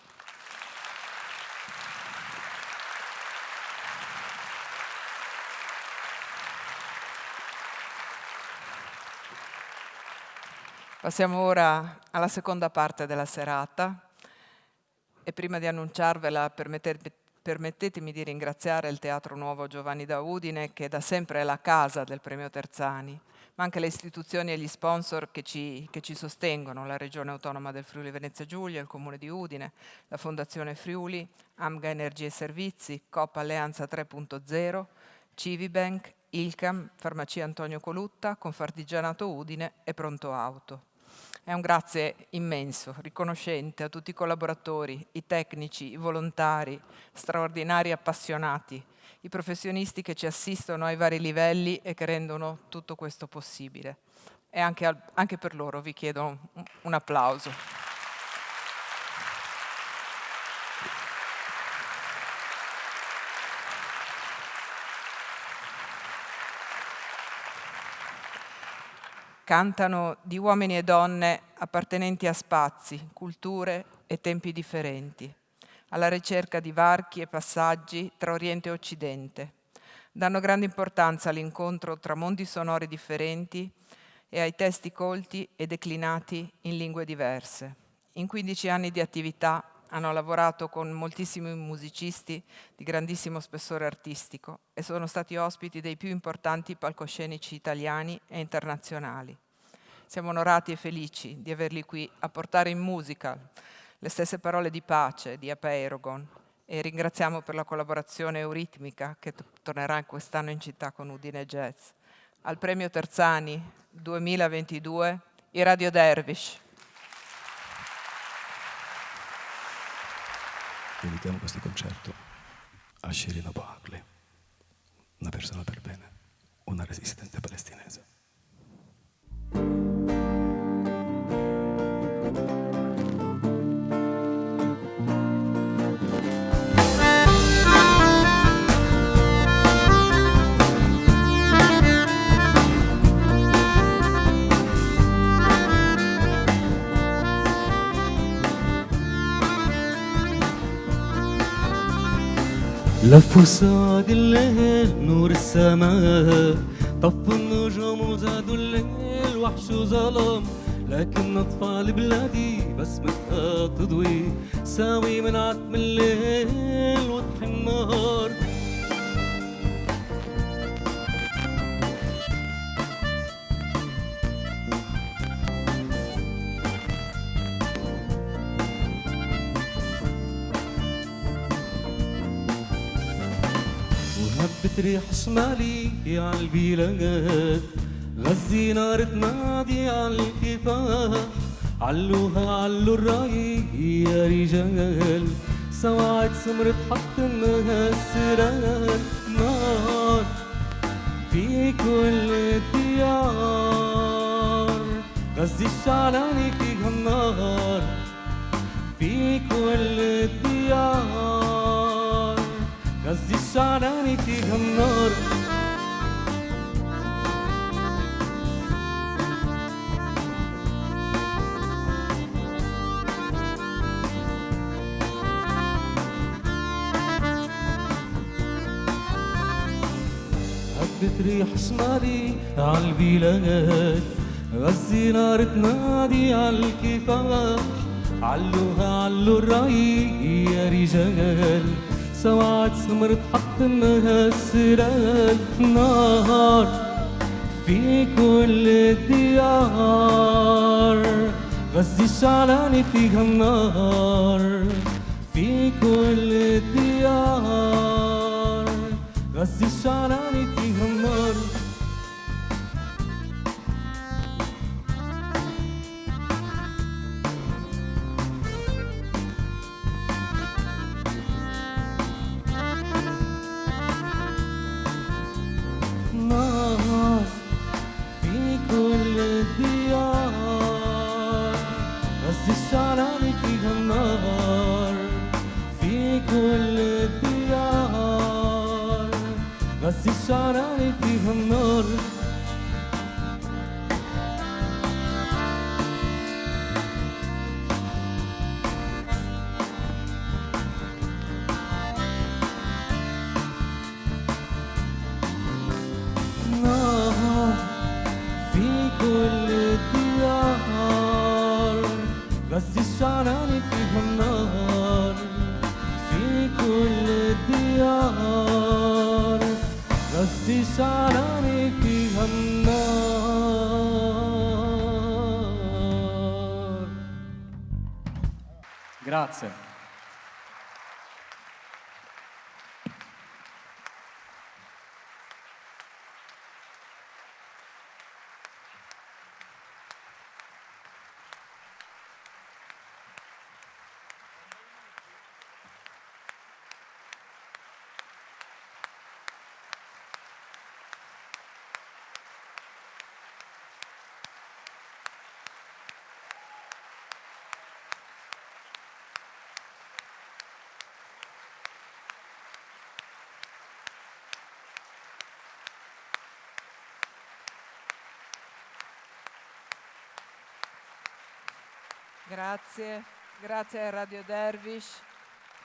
Passiamo ora alla seconda parte della serata. E prima di annunciarvela, permettetemi di ringraziare il Teatro Nuovo Giovanni da Udine, che da sempre è la casa del Premio Terzani, ma anche le istituzioni e gli sponsor che ci sostengono, la Regione Autonoma del Friuli Venezia Giulia, il Comune di Udine, la Fondazione Friuli, AMGA Energie e Servizi, Coop Alleanza 3.0, Civibank, Ilcam, Farmacia Antonio Colutta, Confartigianato Udine e Pronto Auto. È un grazie immenso, riconoscente a tutti i collaboratori, i tecnici, i volontari, straordinari e appassionati, i professionisti che ci assistono ai vari livelli e che rendono tutto questo possibile. E anche per loro vi chiedo un applauso. Cantano di uomini e donne appartenenti a spazi, culture e tempi differenti, alla ricerca di varchi e passaggi tra Oriente e Occidente. Danno grande importanza all'incontro tra mondi sonori differenti e ai testi colti e declinati in lingue diverse. In 15 anni di attività hanno lavorato con moltissimi musicisti di grandissimo spessore artistico e sono stati ospiti dei più importanti palcoscenici italiani e internazionali. Siamo onorati e felici di averli qui a portare in musica le stesse parole di pace di Apeirogon e ringraziamo per la collaborazione euritmica che tornerà quest'anno in città con Udine Jazz. Al Premio Terzani 2022 i Radio Dervish. Dedichiamo questo concerto a Shirin Abu Akleh, una persona per bene, una resistente palestinese. لف وساد الليل نور السماء طف النجوم وزادوا الليل وحش وظلم لكن أطفال بلادي بسمتها تضوي ساوي من عتم الليل وضح النهار وهبت ريح شمالي عالبلاد غزي نار تنادي عالكفاح علوها علو الراي يا رجال سواعد سمرت حطمها السراد نار في كل الديار غزي الشعلاني فيها النار في كل الديار غزي الشعلاني فيها النار هبت ريح شمالي عالبلاد غزي نار تنادي عالكفاح علوها علو الراي يا رجال سواعد سمرت حطمها السراد نار في كل الديار غزي الشعلاني فيها النار في كل الديار غزي الشعلاني فيها النار نار في كل الديار غزي الشعلاني فيها النار في كل الديار غزي الشعلاني فيها النار نار في كل الديار غزي الشعلاني فيها النار في كل الديار غزي الشعلاني فيها النار. Grazie. Grazie, grazie a Radio Dervish.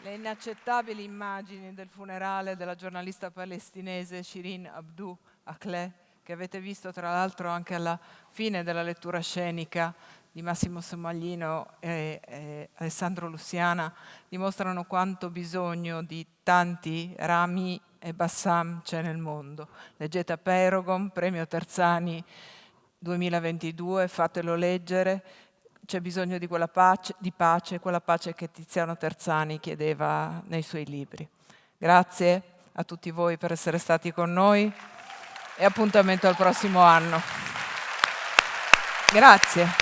Le inaccettabili immagini del funerale della giornalista palestinese Shirin Abu Akleh, che avete visto tra l'altro anche alla fine della lettura scenica di Massimo Somaglino e Alessandro Lussiana, dimostrano quanto bisogno di tanti Rami e Bassam c'è nel mondo. Leggete Aperogon, Premio Terzani 2022, fatelo leggere. C'è bisogno di quella pace, quella pace che Tiziano Terzani chiedeva nei suoi libri. Grazie a tutti voi per essere stati con noi e appuntamento al prossimo anno. Grazie.